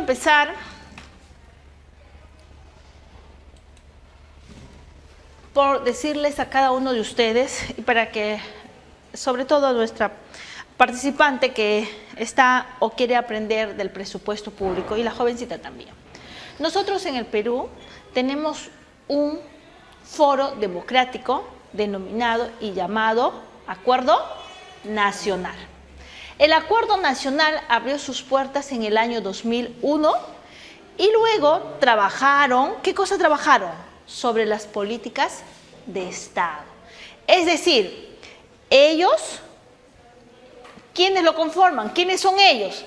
empezar por decirles a cada uno de ustedes, y para que, sobre todo a nuestra participante que está o quiere aprender del presupuesto público, y la jovencita también. Nosotros en el Perú tenemos un foro democrático denominado y llamado Acuerdo Nacional. El Acuerdo Nacional abrió sus puertas en el año 2001 y luego trabajaron, ¿qué cosa trabajaron? Sobre las políticas de Estado. Es decir, ellos, ¿quiénes lo conforman? ¿Quiénes son ellos?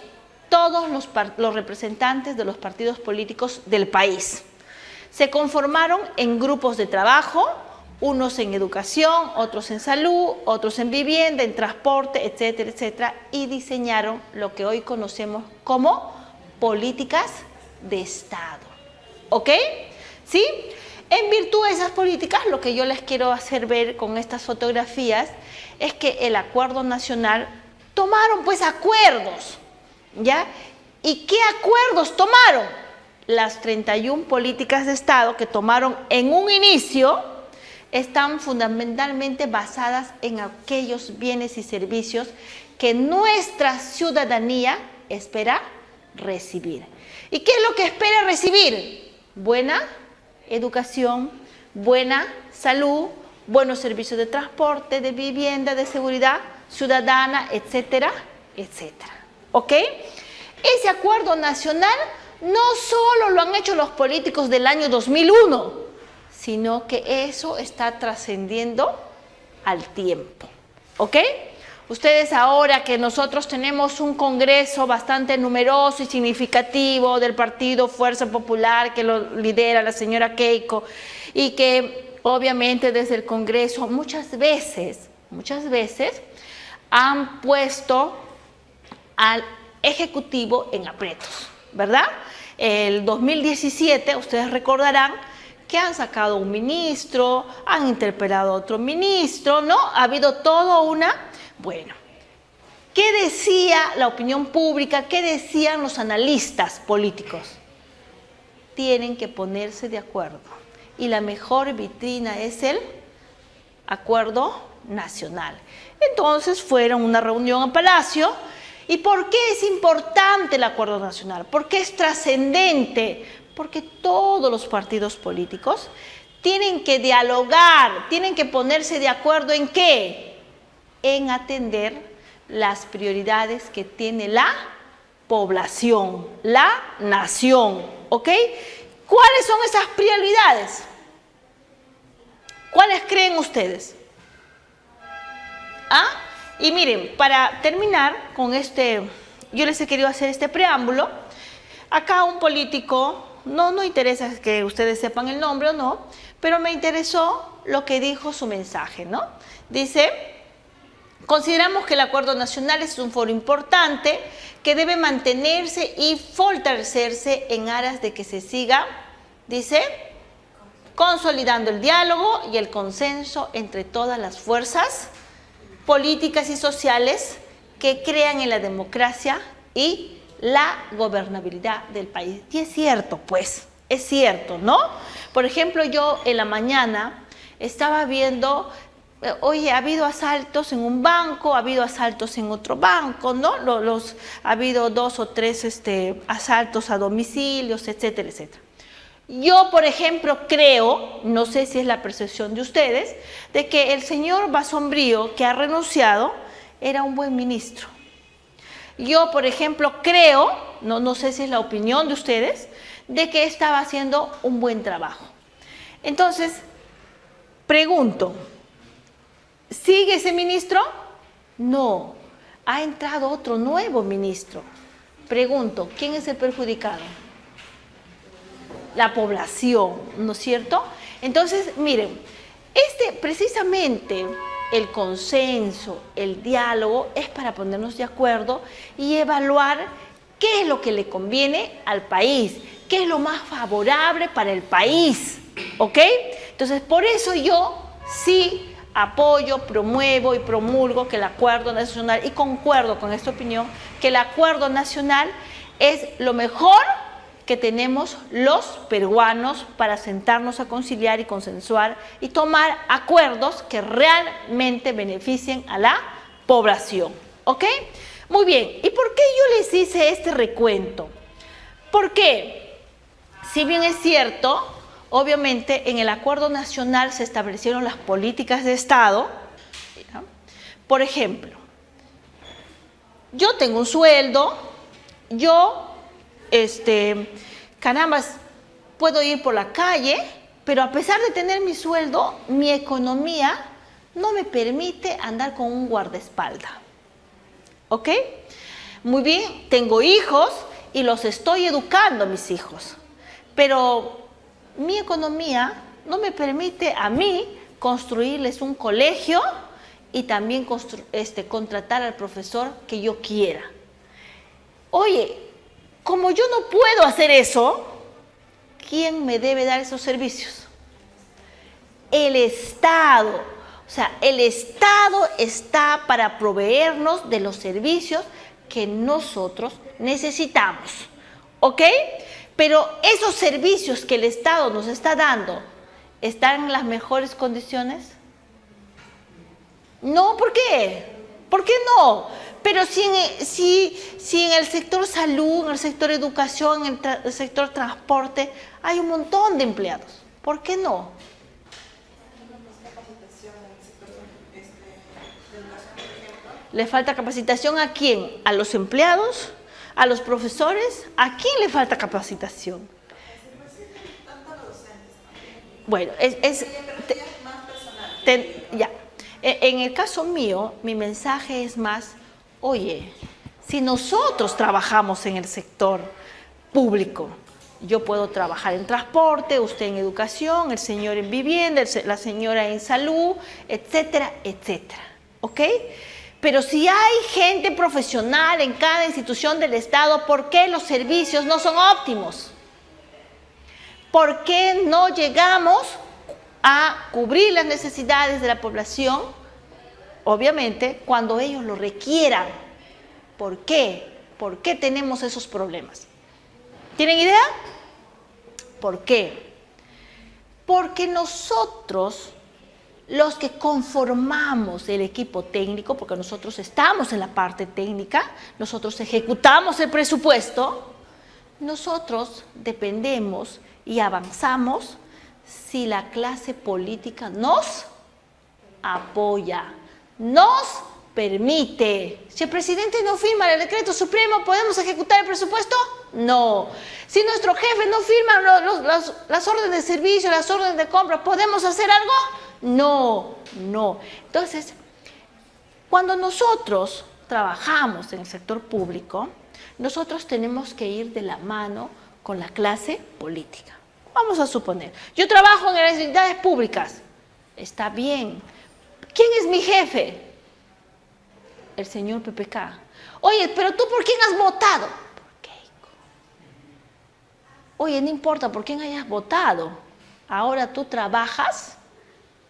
Todos los representantes de los partidos políticos del país. Se conformaron en grupos de trabajo, unos en educación, otros en salud, otros en vivienda, en transporte, etcétera, etcétera, y diseñaron lo que hoy conocemos como políticas de Estado. ¿Ok? ¿Sí? En virtud de esas políticas, lo que yo les quiero hacer ver con estas fotografías es que el Acuerdo Nacional tomaron pues acuerdos, ¿ya? ¿Y qué acuerdos tomaron? Las 31 políticas de Estado que tomaron en un inicio están fundamentalmente basadas en aquellos bienes y servicios que nuestra ciudadanía espera recibir. ¿Y qué es lo que espera recibir? Buena educación, buena salud, buenos servicios de transporte, de vivienda, de seguridad ciudadana, etcétera, etcétera. ¿Ok? Ese acuerdo nacional no solo lo han hecho los políticos del año 2001, sino que eso está trascendiendo al tiempo. ¿Ok? Ustedes ahora que nosotros tenemos un congreso bastante numeroso y significativo del partido Fuerza Popular que lo lidera la señora Keiko y que obviamente desde el congreso muchas veces han puesto al Ejecutivo en aprietos, ¿verdad? El 2017, ustedes recordarán que han sacado un ministro, han interpelado a otro ministro, ¿no? Ha habido todo una... Bueno, ¿qué decía la opinión pública? ¿Qué decían los analistas políticos? Tienen que ponerse de acuerdo. Y la mejor vitrina es el Acuerdo Nacional. Entonces fueron a una reunión en Palacio. ¿Y por qué es importante el Acuerdo Nacional? ¿Por qué es trascendente? Porque todos los partidos políticos tienen que dialogar, tienen que ponerse de acuerdo ¿en qué? En atender las prioridades que tiene la población, la nación, ¿ok? ¿Cuáles son esas prioridades? ¿Cuáles creen ustedes? ¿Ah? Y miren, para terminar con yo les he querido hacer este preámbulo. Acá un político, no interesa que ustedes sepan el nombre o no, pero me interesó lo que dijo su mensaje, ¿no? Dice, consideramos que el Acuerdo Nacional es un foro importante que debe mantenerse y fortalecerse en aras de que se siga, dice, consolidando el diálogo y el consenso entre todas las fuerzas políticas y sociales que crean en la democracia y la gobernabilidad del país. Y es cierto, pues, es cierto, ¿no? Por ejemplo, yo en la mañana estaba viendo, oye, ha habido asaltos en un banco, ha habido asaltos en otro banco, ¿no? Ha habido 2 o 3 asaltos a domicilios, etcétera, etcétera. Yo, por ejemplo, creo, no sé si es la percepción de ustedes, de que el señor Basombrío, que ha renunciado, era un buen ministro. Yo, por ejemplo, creo, no sé si es la opinión de ustedes, de que estaba haciendo un buen trabajo. Entonces, pregunto, ¿sigue ese ministro? No, ha entrado otro nuevo ministro. Pregunto, ¿quién es el perjudicado? La población, ¿no es cierto? Entonces, miren, precisamente el consenso, el diálogo, es para ponernos de acuerdo y evaluar qué es lo que le conviene al país, qué es lo más favorable para el país, ¿ok? Entonces, por eso yo sí apoyo, promuevo y promulgo que el Acuerdo Nacional, y concuerdo con esta opinión, que el Acuerdo Nacional es lo mejor que tenemos los peruanos para sentarnos a conciliar y consensuar y tomar acuerdos que realmente beneficien a la población. ¿Ok? Muy bien. ¿Y por qué yo les hice este recuento? Porque, si bien es cierto, obviamente en el Acuerdo Nacional se establecieron las políticas de Estado. ¿Ya? Por ejemplo, yo tengo un sueldo, yo, caramba, puedo ir por la calle, pero a pesar de tener mi sueldo, mi economía no me permite andar con un guardaespaldas. ¿Ok? Muy bien, tengo hijos y los estoy educando a mis hijos, pero mi economía no me permite a mí construirles un colegio y también contratar al profesor que yo quiera. Oye, como yo no puedo hacer eso, ¿quién me debe dar esos servicios? El Estado. O sea, el Estado está para proveernos de los servicios que nosotros necesitamos. ¿Ok? Pero esos servicios que el Estado nos está dando, ¿están en las mejores condiciones? No, ¿por qué? ¿Por qué no? Pero si en el sector salud, en el sector educación, en el sector transporte, hay un montón de empleados. ¿Por qué no? ¿Le falta capacitación a quién? ¿A los empleados? ¿A los profesores? ¿A quién le falta capacitación? Bueno, ya. En el caso mío, mi mensaje es más, oye, si nosotros trabajamos en el sector público, yo puedo trabajar en transporte, usted en educación, el señor en vivienda, la señora en salud, etcétera, etcétera. ¿Ok? Pero si hay gente profesional en cada institución del Estado, ¿por qué los servicios no son óptimos? ¿Por qué no llegamos a cubrir las necesidades de la población? Obviamente, cuando ellos lo requieran. ¿Por qué? ¿Por qué tenemos esos problemas? ¿Tienen idea? ¿Por qué? Porque nosotros, los que conformamos el equipo técnico, porque nosotros estamos en la parte técnica, nosotros ejecutamos el presupuesto, nosotros dependemos y avanzamos si la clase política nos apoya, nos permite. Si el presidente no firma el decreto supremo, ¿podemos ejecutar el presupuesto? No. Si nuestro jefe no firma las órdenes de servicio, las órdenes de compra, ¿podemos hacer algo? No, no. Entonces, cuando nosotros trabajamos en el sector público, nosotros tenemos que ir de la mano con la clase política. Vamos a suponer, yo trabajo en las entidades públicas. Está bien. ¿Quién es mi jefe? El señor PPK. Oye, pero ¿tú por quién has votado? ¿Por qué? Oye, no importa por quién hayas votado. Ahora tú trabajas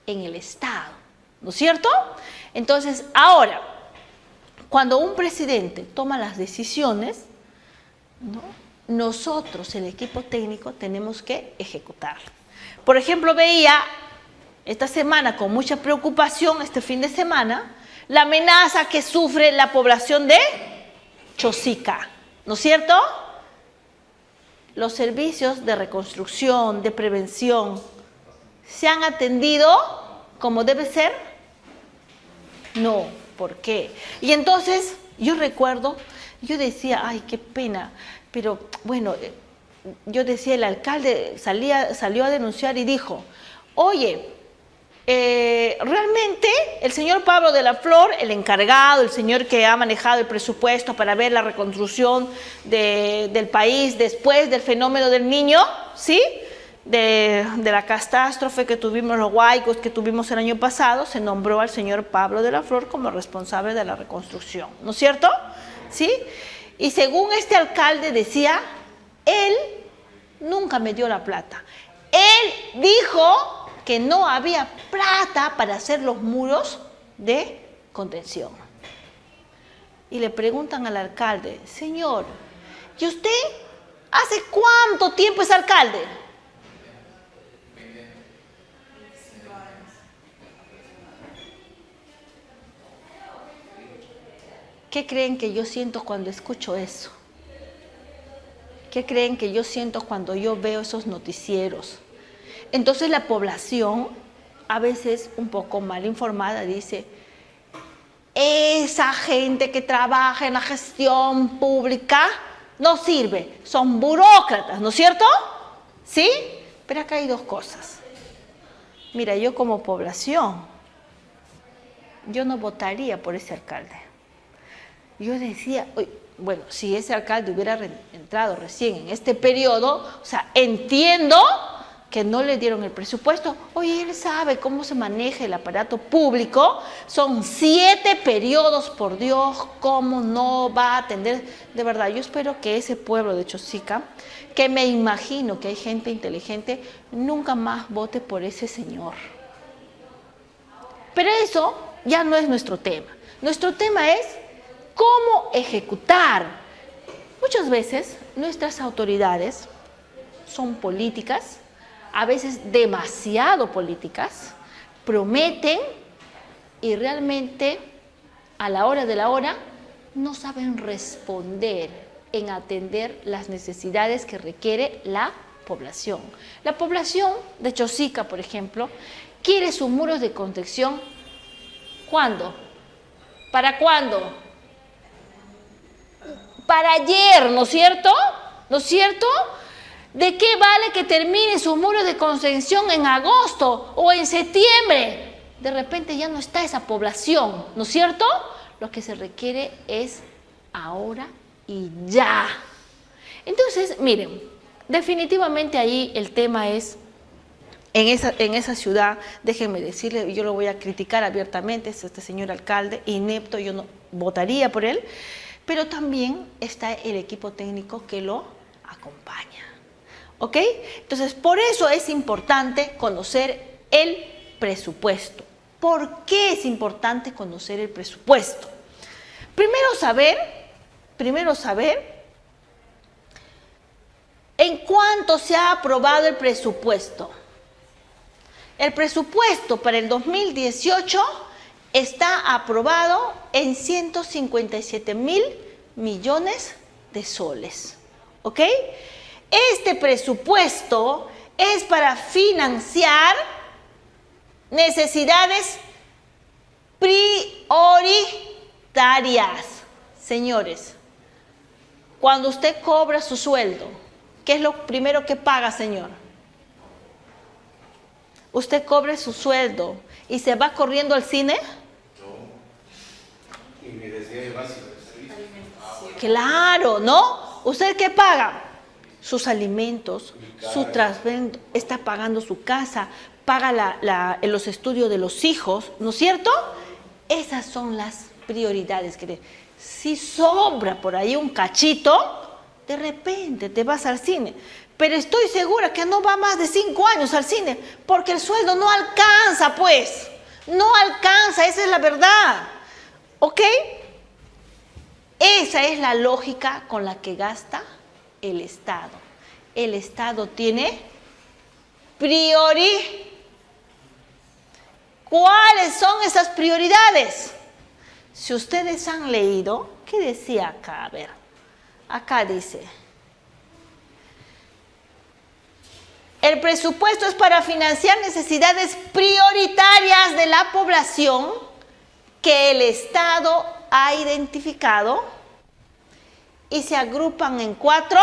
en el Estado, ¿no es cierto? Entonces, ahora, cuando un presidente toma las decisiones, ¿no?, nosotros, el equipo técnico, tenemos que ejecutar. Por ejemplo, veía esta semana con mucha preocupación, este fin de semana, la amenaza que sufre la población de Chosica, ¿no es cierto? Los servicios de reconstrucción, de prevención, ¿se han atendido como debe ser? No, ¿por qué? Y entonces, yo recuerdo, yo decía, ay, qué pena, pero bueno, yo decía, el alcalde salió a denunciar y dijo, oye, realmente el señor Pablo de la Flor, el encargado, el señor que ha manejado el presupuesto para ver la reconstrucción del país después del fenómeno del Niño, ¿sí?, de la catástrofe que tuvimos, los huaicos que tuvimos el año pasado, se nombró al señor Pablo de la Flor como responsable de la reconstrucción, ¿no es cierto? ¿Sí? Y según este alcalde decía, él nunca me dio la plata. Él dijo que no había plata para hacer los muros de contención. Y le preguntan al alcalde, señor, ¿y usted ¿Hace cuánto tiempo es alcalde? ¿Qué creen que yo siento cuando escucho eso? ¿Qué creen que yo siento cuando yo veo esos noticieros? Entonces la población, a veces un poco mal informada, dice, esa gente que trabaja en la gestión pública no sirve, son burócratas, ¿no es cierto? ¿Sí? Pero acá hay dos cosas. Mira, yo como población, yo no votaría por ese alcalde. Yo decía, bueno, si ese alcalde hubiera entrado recién en este periodo, o sea, entiendo que no le dieron el presupuesto. Oye, él sabe cómo se maneja el aparato público. Son 7 periodos, por Dios, ¿cómo no va a atender? De verdad, yo espero que ese pueblo de Chosica, que me imagino que hay gente inteligente, nunca más vote por ese señor. Pero eso ya no es nuestro tema. Nuestro tema es cómo ejecutar. Muchas veces nuestras autoridades son políticas, a veces demasiado políticas, prometen y realmente a la hora de la hora no saben responder en atender las necesidades que requiere la población. La población de Chosica, por ejemplo, quiere sus muros de contención. ¿Cuándo? ¿Para cuándo? Para ayer, ¿no es cierto? ¿No es cierto? ¿De qué vale que termine sus muros de contención en agosto o en septiembre? De repente ya no está esa población, ¿no es cierto? Lo que se requiere es ahora y ya. Entonces, miren, definitivamente ahí el tema es, en esa ciudad, déjenme decirle, yo lo voy a criticar abiertamente, es este señor alcalde inepto, yo no votaría por él, pero también está el equipo técnico que lo acompaña. ¿Ok? Entonces, por eso es importante conocer el presupuesto. ¿Por qué es importante conocer el presupuesto? Primero saber en cuánto se ha aprobado el presupuesto. El presupuesto para el 2018 está aprobado en 157.000 millones de soles. ¿Ok? Este presupuesto es para financiar necesidades prioritarias. Señores, cuando usted cobra su sueldo, ¿qué es lo primero que paga, señor? ¿Usted cobra su sueldo y se va corriendo al cine? No. Y mi necesidad básica de servicio. Claro, ¿no? ¿Usted qué paga? Sus alimentos, su trasvendo, está pagando su casa, paga los estudios de los hijos, ¿no es cierto? Esas son las prioridades. Si sobra por ahí un cachito, de repente te vas al cine. Pero estoy segura que no va más de 5 años al cine, porque el sueldo no alcanza, pues. No alcanza, esa es la verdad. ¿Ok? Esa es la lógica con la que gasta el Estado. El Estado tiene ¿Cuáles son esas prioridades? Si ustedes han leído, ¿qué decía acá? A ver, acá dice, el presupuesto es para financiar necesidades prioritarias de la población que el Estado ha identificado y se agrupan en 4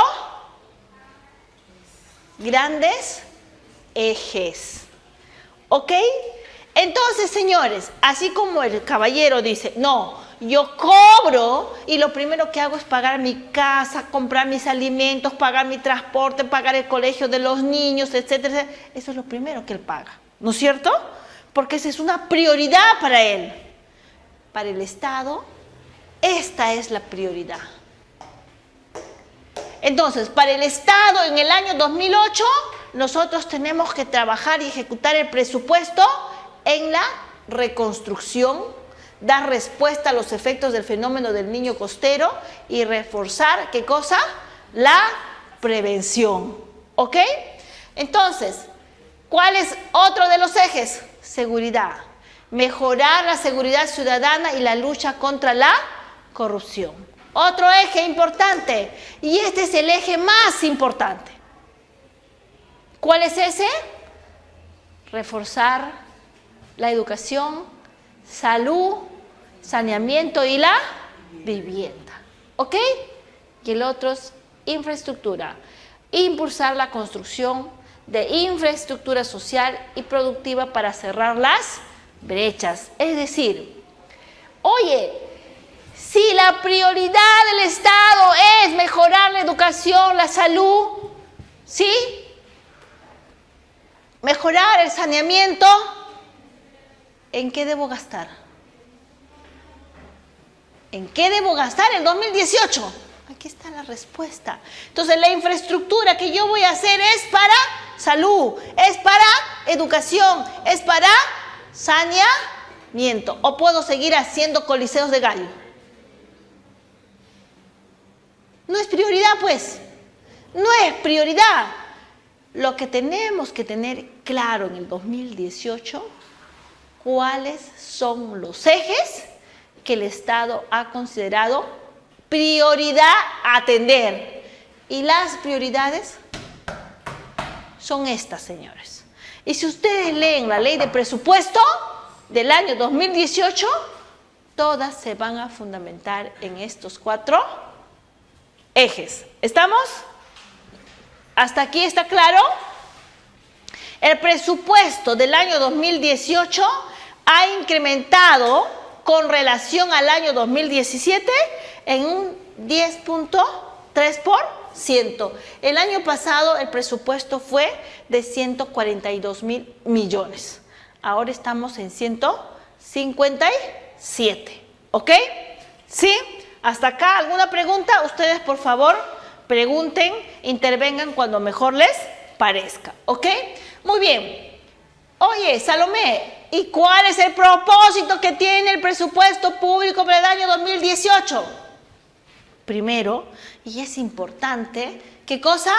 grandes ejes. ¿Ok? Entonces, señores, así como el caballero dice, no, yo cobro y lo primero que hago es pagar mi casa, comprar mis alimentos, pagar mi transporte, pagar el colegio de los niños, etcétera, etcétera. Eso es lo primero que él paga, ¿no es cierto? Porque esa es una prioridad para él. Para el Estado, esta es la prioridad. Entonces, para el Estado en el año 2008, nosotros tenemos que trabajar y ejecutar el presupuesto en la reconstrucción, dar respuesta a los efectos del fenómeno del niño costero y reforzar, ¿qué cosa? La prevención. ¿Ok? Entonces, ¿cuál es otro de los ejes? Seguridad. Mejorar la seguridad ciudadana y la lucha contra la corrupción. Otro eje importante, y este es el eje más importante. ¿Cuál es ese? Reforzar la educación, salud, saneamiento y la vivienda. ¿Ok? Y el otro es infraestructura. Impulsar la construcción de infraestructura social y productiva para cerrar las brechas. Es decir, oye, si la prioridad del Estado es mejorar la educación, la salud, ¿sí? Mejorar el saneamiento, ¿en qué debo gastar? ¿En qué debo gastar en 2018? Aquí está la respuesta. Entonces, la infraestructura que yo voy a hacer es para salud, es para educación, es para saneamiento. ¿O puedo seguir haciendo coliseos de gallo? No es prioridad, pues. No es prioridad. Lo que tenemos que tener claro en el 2018, cuáles son los ejes que el Estado ha considerado prioridad a atender. Y las prioridades son estas, señores. Y si ustedes leen la ley de presupuesto del año 2018, todas se van a fundamentar en estos 4 ejes. ¿Estamos? ¿Hasta aquí está claro? El presupuesto del año 2018 ha incrementado con relación al año 2017 en un 10.3%. El año pasado el presupuesto fue de 142.000 millones. Ahora estamos en 157. ¿Ok? ¿Sí? ¿Hasta acá alguna pregunta? Ustedes, por favor, pregunten, intervengan cuando mejor les parezca. ¿Ok? Muy bien. Oye, Salomé, ¿y cuál es el propósito que tiene el presupuesto público para el año 2018? Primero, y es importante, ¿qué cosa?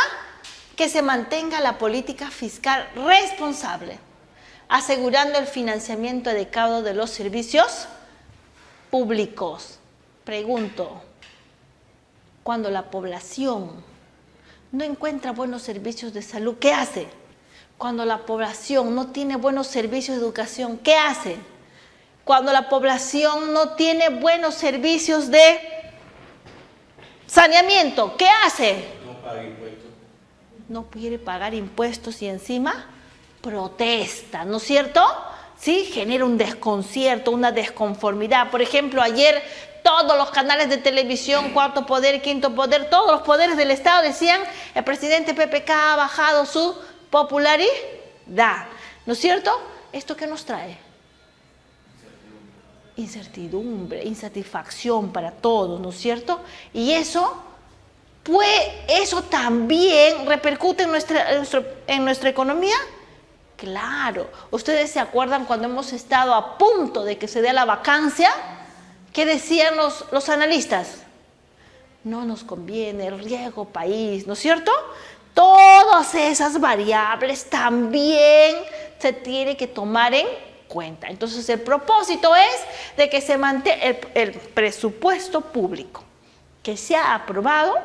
Que se mantenga la política fiscal responsable, asegurando el financiamiento adecuado de los servicios públicos. Pregunto, cuando la población no encuentra buenos servicios de salud, ¿qué hace? Cuando la población no tiene buenos servicios de educación, ¿qué hace? Cuando la población no tiene buenos servicios de saneamiento, ¿qué hace? No paga impuestos. No quiere pagar impuestos y encima protesta, ¿no es cierto? Sí, genera un desconcierto, una desconformidad. Por ejemplo, ayer todos los canales de televisión, Cuarto Poder, Quinto Poder, todos los poderes del Estado decían: el presidente PPK ha bajado su popularidad, ¿no es cierto? ¿Esto qué nos trae? Incertidumbre, insatisfacción para todos, ¿no es cierto? Y eso, pues, eso también repercute en nuestra economía. Claro, ustedes se acuerdan cuando hemos estado a punto de que se dé la vacancia, ¿qué decían los analistas? No nos conviene, el riesgo país, ¿no es cierto? Todas esas variables también se tiene que tomar en cuenta. Entonces, el propósito es de que se mantenga el presupuesto público que se ha aprobado,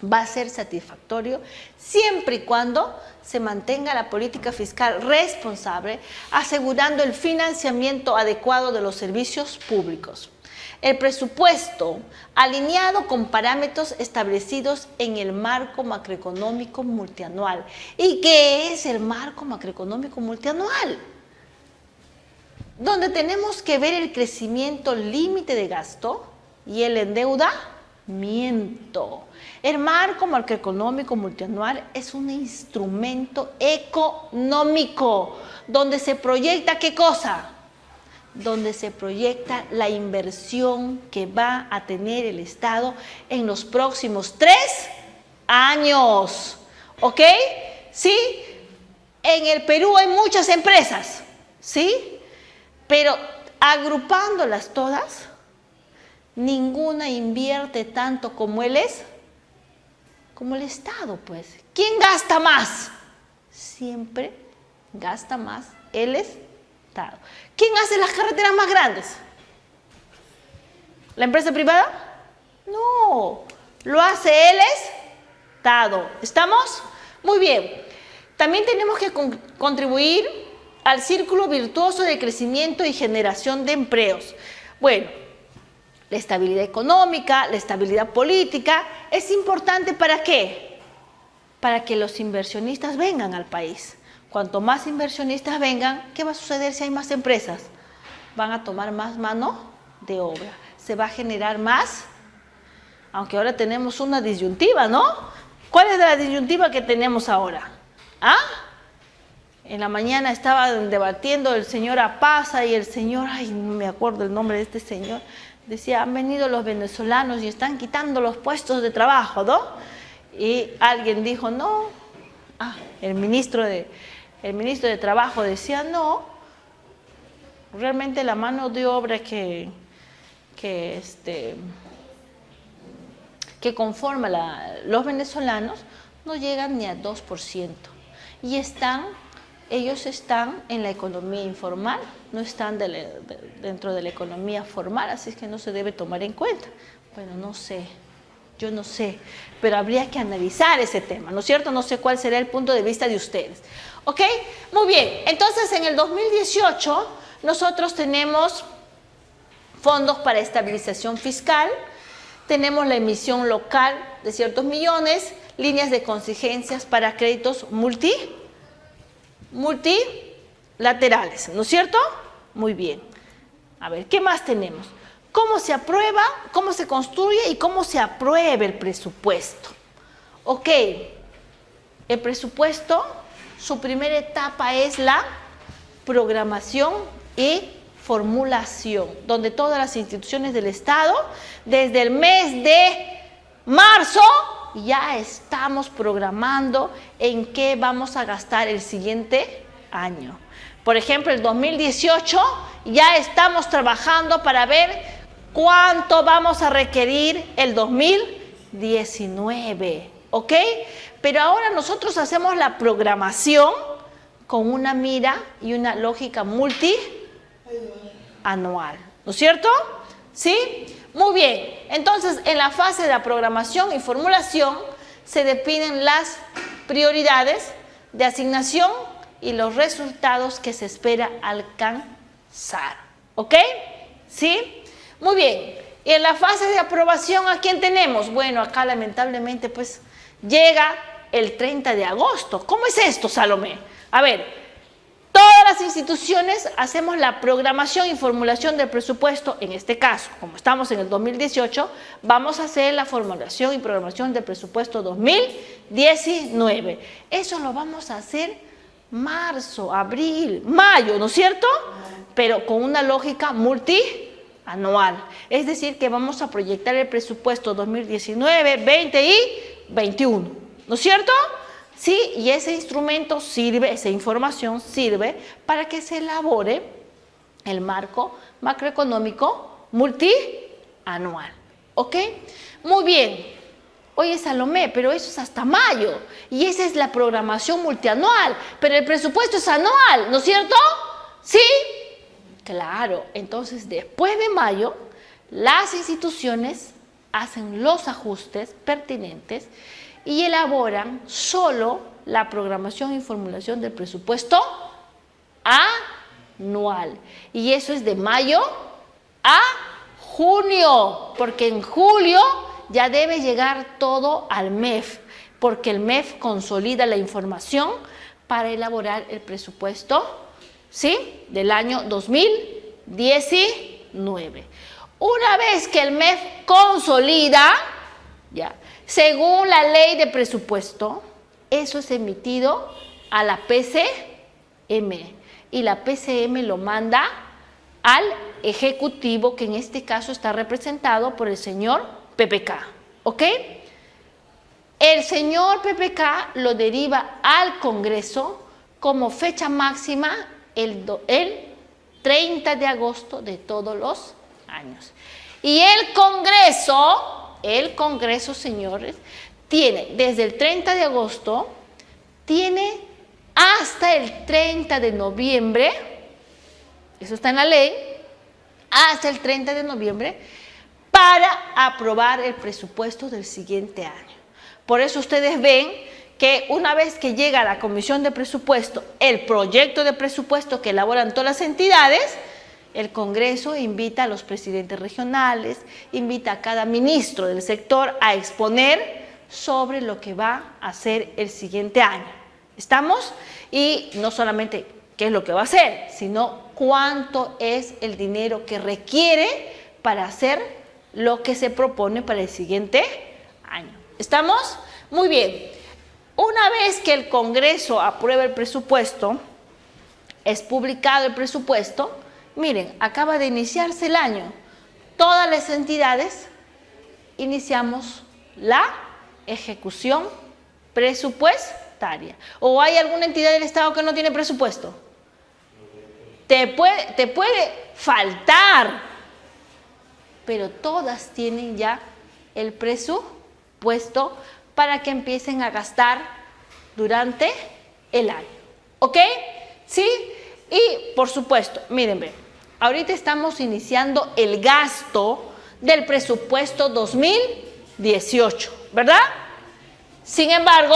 va a ser satisfactorio siempre y cuando se mantenga la política fiscal responsable, asegurando el financiamiento adecuado de los servicios públicos. El presupuesto alineado con parámetros establecidos en el marco macroeconómico multianual. ¿Y qué es el marco macroeconómico multianual? Donde tenemos que ver el crecimiento límite de gasto y el endeudamiento. El marco macroeconómico multianual es un instrumento económico donde se proyecta ¿qué cosa? Donde se proyecta la inversión que va a tener el Estado en los próximos 3 años. ¿Ok? ¿Sí? En el Perú hay muchas empresas, ¿sí? Pero agrupándolas todas, ninguna invierte tanto como como el Estado, pues. ¿Quién gasta más? Siempre gasta más el Estado. ¿Quién hace las carreteras más grandes? ¿La empresa privada? No, lo hace el Estado. ¿Estamos? Muy bien. También tenemos que contribuir al círculo virtuoso de crecimiento y generación de empleos. Bueno, la estabilidad económica, la estabilidad política, ¿es importante para qué? Para que los inversionistas vengan al país. Cuanto más inversionistas vengan, ¿qué va a suceder si hay más empresas? Van a tomar más mano de obra. Se va a generar más, aunque ahora tenemos una disyuntiva, ¿no? ¿Cuál es la disyuntiva que tenemos ahora? ¿Ah? En la mañana estaban debatiendo el señor Apaza y el señor, ay, no me acuerdo el nombre de este señor, decía, han venido los venezolanos y están quitando los puestos de trabajo, ¿no? Y alguien dijo, no, el ministro de Trabajo decía, no, realmente la mano de obra que conforma los venezolanos no llegan ni al 2%. Y ellos están en la economía informal, no están dentro de la economía formal, así es que no se debe tomar en cuenta. Bueno, no sé, yo no sé, pero habría que analizar ese tema, ¿no es cierto? No sé cuál será el punto de vista de ustedes. ¿Ok? Muy bien, entonces en el 2018 nosotros tenemos fondos para estabilización fiscal, tenemos la emisión local de ciertos millones, líneas de contingencias para créditos multilaterales, ¿no es cierto? Muy bien. A ver, ¿qué más tenemos? ¿Cómo se aprueba, cómo se construye y cómo se aprueba el presupuesto? Ok, el presupuesto, su primera etapa es la programación y formulación, donde todas las instituciones del Estado, desde el mes de marzo, ya estamos programando en qué vamos a gastar el siguiente año. Por ejemplo, el 2018 ya estamos trabajando para ver cuánto vamos a requerir el 2019, ¿ok? Pero ahora nosotros hacemos la programación con una mira y una lógica multianual, ¿no es cierto? ¿Sí? Muy bien, entonces en la fase de la programación y formulación se definen las prioridades de asignación y los resultados que se espera alcanzar. ¿Ok? ¿Sí? Muy bien, y en la fase de aprobación, ¿a quién tenemos? Bueno, acá lamentablemente pues llega el 30 de agosto. ¿Cómo es esto, Salomé? A ver, todas las instituciones hacemos la programación y formulación del presupuesto. En este caso, como estamos en el 2018, vamos a hacer la formulación y programación del presupuesto 2019. Eso lo vamos a hacer marzo, abril, mayo, ¿no es cierto? Pero con una lógica multianual. Es decir, que vamos a proyectar el presupuesto 2019, 20 y 21. ¿No es cierto? Sí, y ese instrumento sirve, esa información sirve para que se elabore el marco macroeconómico multianual. ¿Ok? Muy bien. Oye, Salomé, pero eso es hasta mayo. Y esa es la programación multianual. Pero el presupuesto es anual, ¿no es cierto? ¿Sí? Claro. Entonces, después de mayo, las instituciones hacen los ajustes pertinentes y elaboran solo la programación y formulación del presupuesto anual. Y eso es de mayo a junio, porque en julio ya debe llegar todo al MEF, porque el MEF consolida la información para elaborar el presupuesto, ¿sí?, del año 2019. Una vez que el MEF consolida, ya, según la ley de presupuesto, eso es emitido a la PCM y la PCM lo manda al Ejecutivo, que en este caso está representado por el señor PPK, ¿ok? El señor PPK lo deriva al Congreso como fecha máxima el 30 de agosto de todos los años. Y el Congreso, señores, tiene desde el 30 de agosto, tiene hasta el 30 de noviembre, eso está en la ley, hasta el 30 de noviembre, para aprobar el presupuesto del siguiente año. Por eso ustedes ven que una vez que llega a la Comisión de Presupuesto el proyecto de presupuesto que elaboran todas las entidades, el Congreso invita a los presidentes regionales, invita a cada ministro del sector a exponer sobre lo que va a hacer el siguiente año. ¿Estamos? Y no solamente qué es lo que va a hacer, sino cuánto es el dinero que requiere para hacer lo que se propone para el siguiente año. ¿Estamos? Muy bien. Una vez que el Congreso aprueba el presupuesto, es publicado el presupuesto, miren, acaba de iniciarse el año. Todas las entidades iniciamos la ejecución presupuestaria. ¿O hay alguna entidad del Estado que no tiene presupuesto? Te puede faltar, pero todas tienen ya el presupuesto para que empiecen a gastar durante el año. ¿Ok? ¿Sí? Y, por supuesto, miren, ahorita estamos iniciando el gasto del presupuesto 2018, ¿verdad? Sin embargo,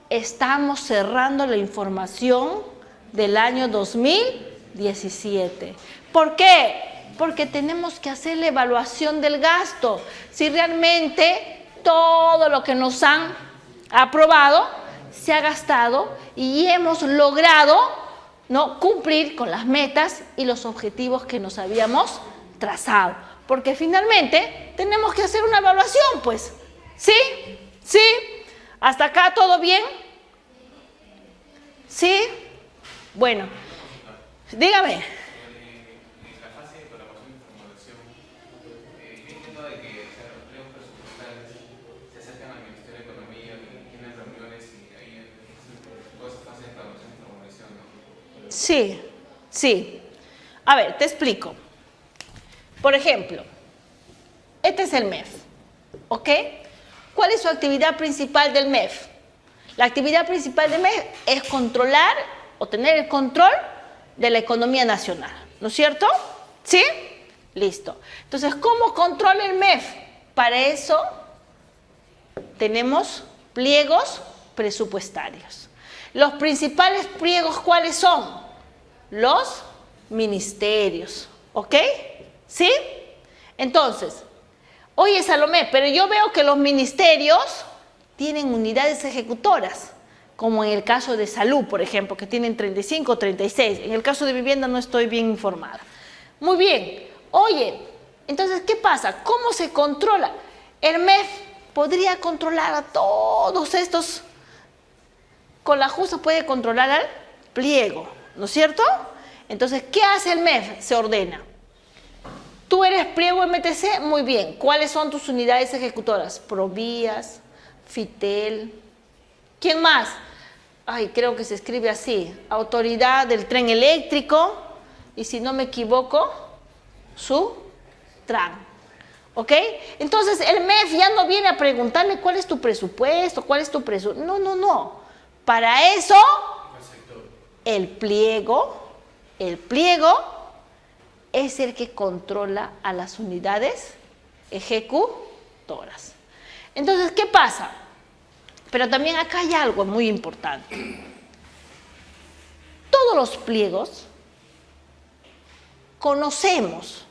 estamos cerrando la información del año 2017. ¿Por qué? Porque tenemos que hacer la evaluación del gasto. Si realmente todo lo que nos han aprobado se ha gastado y hemos logrado, ¿no?, cumplir con las metas y los objetivos que nos habíamos trazado. Porque finalmente tenemos que hacer una evaluación, pues. ¿Sí? ¿Sí? ¿Hasta acá todo bien? ¿Sí? Bueno, dígame. Sí, sí. A ver, te explico. Por ejemplo, este es el MEF, ¿ok? ¿Cuál es su actividad principal del MEF? La actividad principal del MEF es controlar o tener el control de la economía nacional, ¿no es cierto? ¿Sí? Listo. Entonces, ¿cómo controla el MEF? Para eso tenemos pliegos presupuestarios. Los principales pliegos, ¿cuáles son? Los ministerios, ¿ok? ¿Sí? Entonces, oye, Salomé, pero yo veo que los ministerios tienen unidades ejecutoras, como en el caso de salud, por ejemplo, que tienen 35 o 36. En el caso de vivienda no estoy bien informada. Muy bien. Oye, entonces, ¿qué pasa? ¿Cómo se controla? El MEF podría controlar a todos estos. Con la justa puede controlar al pliego, ¿no es cierto? Entonces, ¿qué hace el MEF? Se ordena. Tú eres pliego MTC, muy bien. ¿Cuáles son tus unidades ejecutoras? Provías, Fitel. ¿Quién más? Ay, creo que se escribe así. Autoridad del Tren Eléctrico. Y si no me equivoco, Sutran. ¿Ok? Entonces, el MEF ya no viene a preguntarle cuál es tu presupuesto, cuál es tu presupuesto. No, no, no. Para eso, el pliego es el que controla a las unidades ejecutoras. Entonces, ¿qué pasa? Pero también acá hay algo muy importante. Todos los pliegos conocemos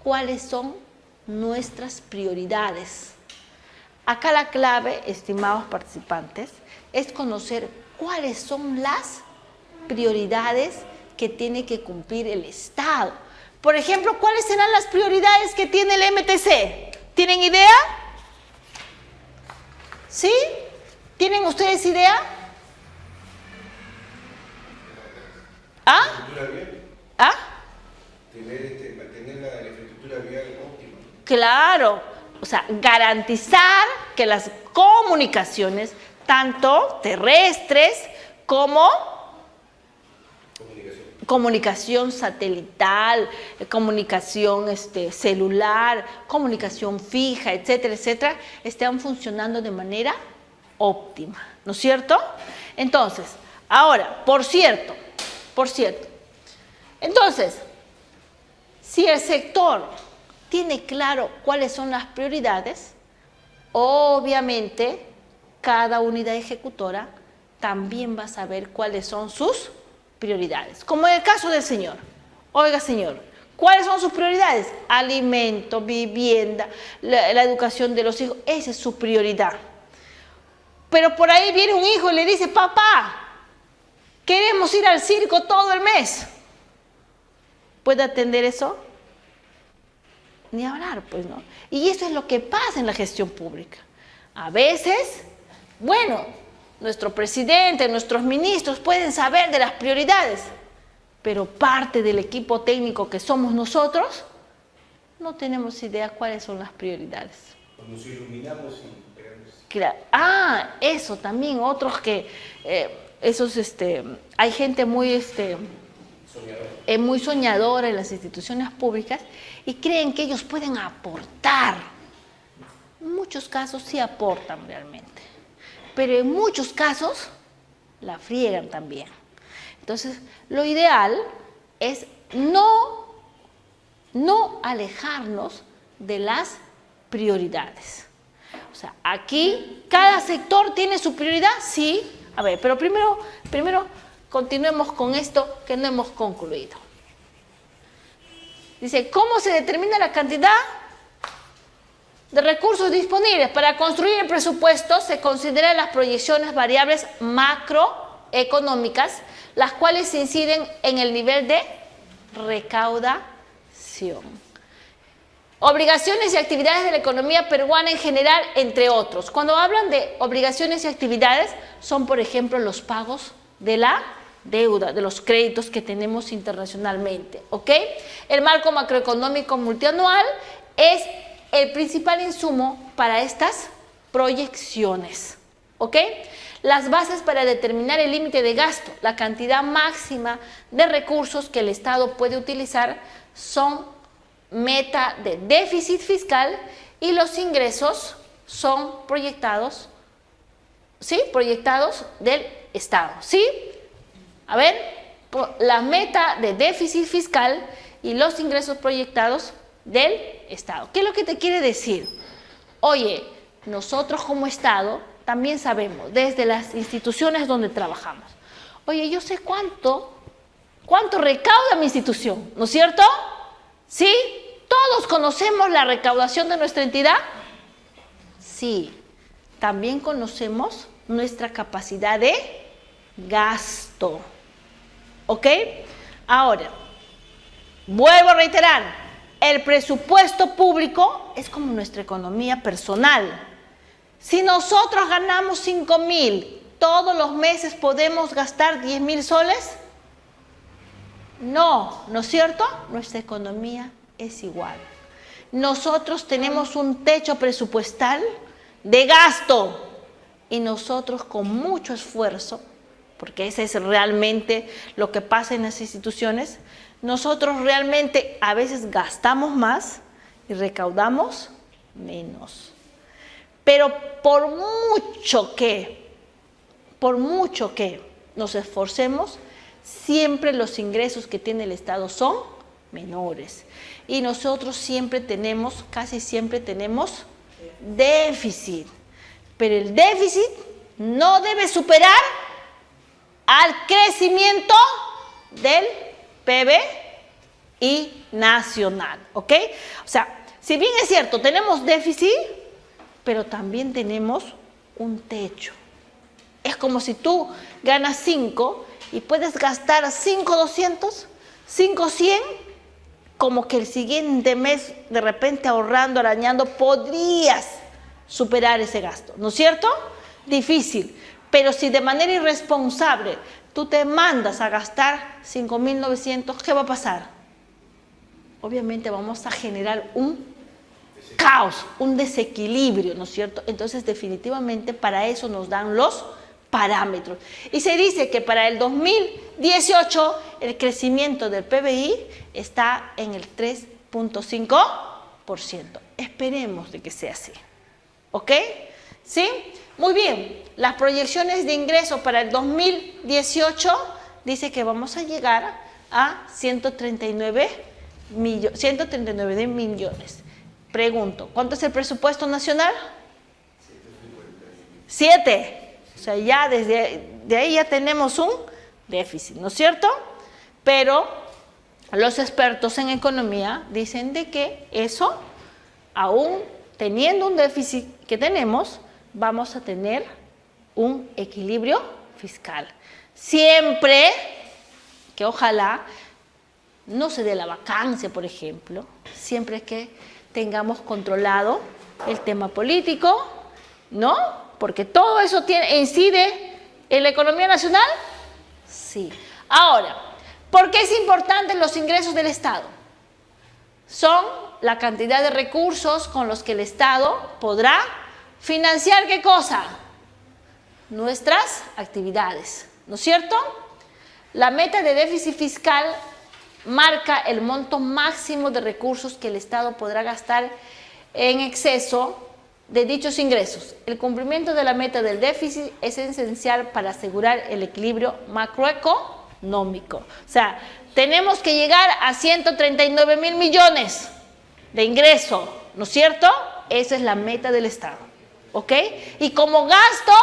cuáles son nuestras prioridades. Acá la clave, estimados participantes, es conocer cuáles son las prioridades que tiene que cumplir el Estado. Por ejemplo, ¿cuáles serán las prioridades que tiene el MTC? ¿Tienen idea? ¿Sí? ¿Tienen ustedes idea? ¿Ah? ¿Ah? Mantener la infraestructura vial óptima. Claro, o sea, garantizar que las comunicaciones, tanto terrestres como comunicación satelital, comunicación celular, comunicación fija, etcétera, etcétera, estén funcionando de manera óptima, ¿no es cierto? Entonces, ahora, por cierto, entonces, si el sector tiene claro cuáles son las prioridades, obviamente cada unidad ejecutora también va a saber cuáles son sus prioridades. Como en el caso del señor. Oiga, señor, ¿cuáles son sus prioridades? Alimento, vivienda, la educación de los hijos, esa es su prioridad. Pero por ahí viene un hijo y le dice, papá, queremos ir al circo todo el mes. ¿Puede atender eso? Ni hablar, pues, ¿no? Y eso es lo que pasa en la gestión pública. A veces, bueno, nuestro presidente, nuestros ministros pueden saber de las prioridades, pero parte del equipo técnico que somos nosotros, no tenemos idea cuáles son las prioridades. Nos iluminamos y pegamos. Claro. Ah, eso también, otros que, hay gente muy, muy soñadora en las instituciones públicas y creen que ellos pueden aportar. En muchos casos sí aportan realmente, pero en muchos casos la friegan también. Entonces, lo ideal es no alejarnos de las prioridades. O sea, aquí cada sector tiene su prioridad, sí. A ver, pero primero continuemos con esto que no hemos concluido. Dice, ¿cómo se determina la cantidad de recursos disponibles? Para construir el presupuesto se consideran las proyecciones variables macroeconómicas, las cuales inciden en el nivel de recaudación. Obligaciones y actividades de la economía peruana en general, entre otros. Cuando hablan de obligaciones y actividades, son, por ejemplo, los pagos de la deuda, de los créditos que tenemos internacionalmente, ¿ok? El marco macroeconómico multianual es el principal insumo para estas proyecciones, ¿ok? Las bases para determinar el límite de gasto, la cantidad máxima de recursos que el Estado puede utilizar, son meta de déficit fiscal y los ingresos son proyectados, ¿sí? Proyectados del Estado, ¿sí? A ver, la meta de déficit fiscal y los ingresos proyectados del Estado. ¿Qué es lo que te quiere decir? Oye, nosotros como Estado también sabemos, desde las instituciones donde trabajamos, oye, yo sé cuánto recauda mi institución, ¿no es cierto? ¿Sí? ¿Todos conocemos la recaudación de nuestra entidad? Sí. También conocemos nuestra capacidad de gasto. ¿Ok? Ahora, vuelvo a reiterar, el presupuesto público es como nuestra economía personal. Si nosotros ganamos 5.000, ¿todos los meses podemos gastar 10.000 soles? No, ¿no es cierto? Nuestra economía es igual. Nosotros tenemos un techo presupuestal de gasto y nosotros con mucho esfuerzo, porque ese es realmente lo que pasa en las instituciones, nosotros realmente a veces gastamos más y recaudamos menos. Pero por mucho que nos esforcemos, siempre los ingresos que tiene el Estado son menores. Y nosotros casi siempre tenemos déficit. Pero el déficit no debe superar al crecimiento del PBI nacional, ¿ok? O sea, si bien es cierto, tenemos déficit, pero también tenemos un techo. Es como si tú ganas 5 y puedes gastar 5.200, 5.100, como que el siguiente mes, de repente ahorrando, arañando, podrías superar ese gasto, ¿no es cierto? Difícil. Pero si de manera irresponsable tú te mandas a gastar 5.900, ¿qué va a pasar? Obviamente vamos a generar un caos, un desequilibrio, ¿no es cierto? Entonces, definitivamente, para eso nos dan los parámetros. Y se dice que para el 2018 el crecimiento del PBI está en el 3.5%. Esperemos de que sea así. ¿Ok? ¿Sí? Muy bien. Las proyecciones de ingreso para el 2018 dice que vamos a llegar a 139 millones. Pregunto, ¿cuánto es el presupuesto nacional? 7. O sea, ya de ahí ya tenemos un déficit, ¿no es cierto? Pero los expertos en economía dicen de que eso, aún teniendo un déficit que tenemos, vamos a tener un equilibrio fiscal. Siempre que ojalá no se dé la vacancia, por ejemplo, siempre que tengamos controlado el tema político, ¿no? Porque todo eso incide en la economía nacional. Sí. Ahora, ¿por qué es importante los ingresos del Estado? Son la cantidad de recursos con los que el Estado podrá financiar ¿qué cosa? Nuestras actividades, ¿no es cierto? La meta de déficit fiscal marca el monto máximo de recursos que el Estado podrá gastar en exceso de dichos ingresos. El cumplimiento de la meta del déficit es esencial para asegurar el equilibrio macroeconómico. O sea, tenemos que llegar a 139 mil millones de ingreso, ¿no es cierto? Esa es la meta del Estado, ¿ok? Y como gasto,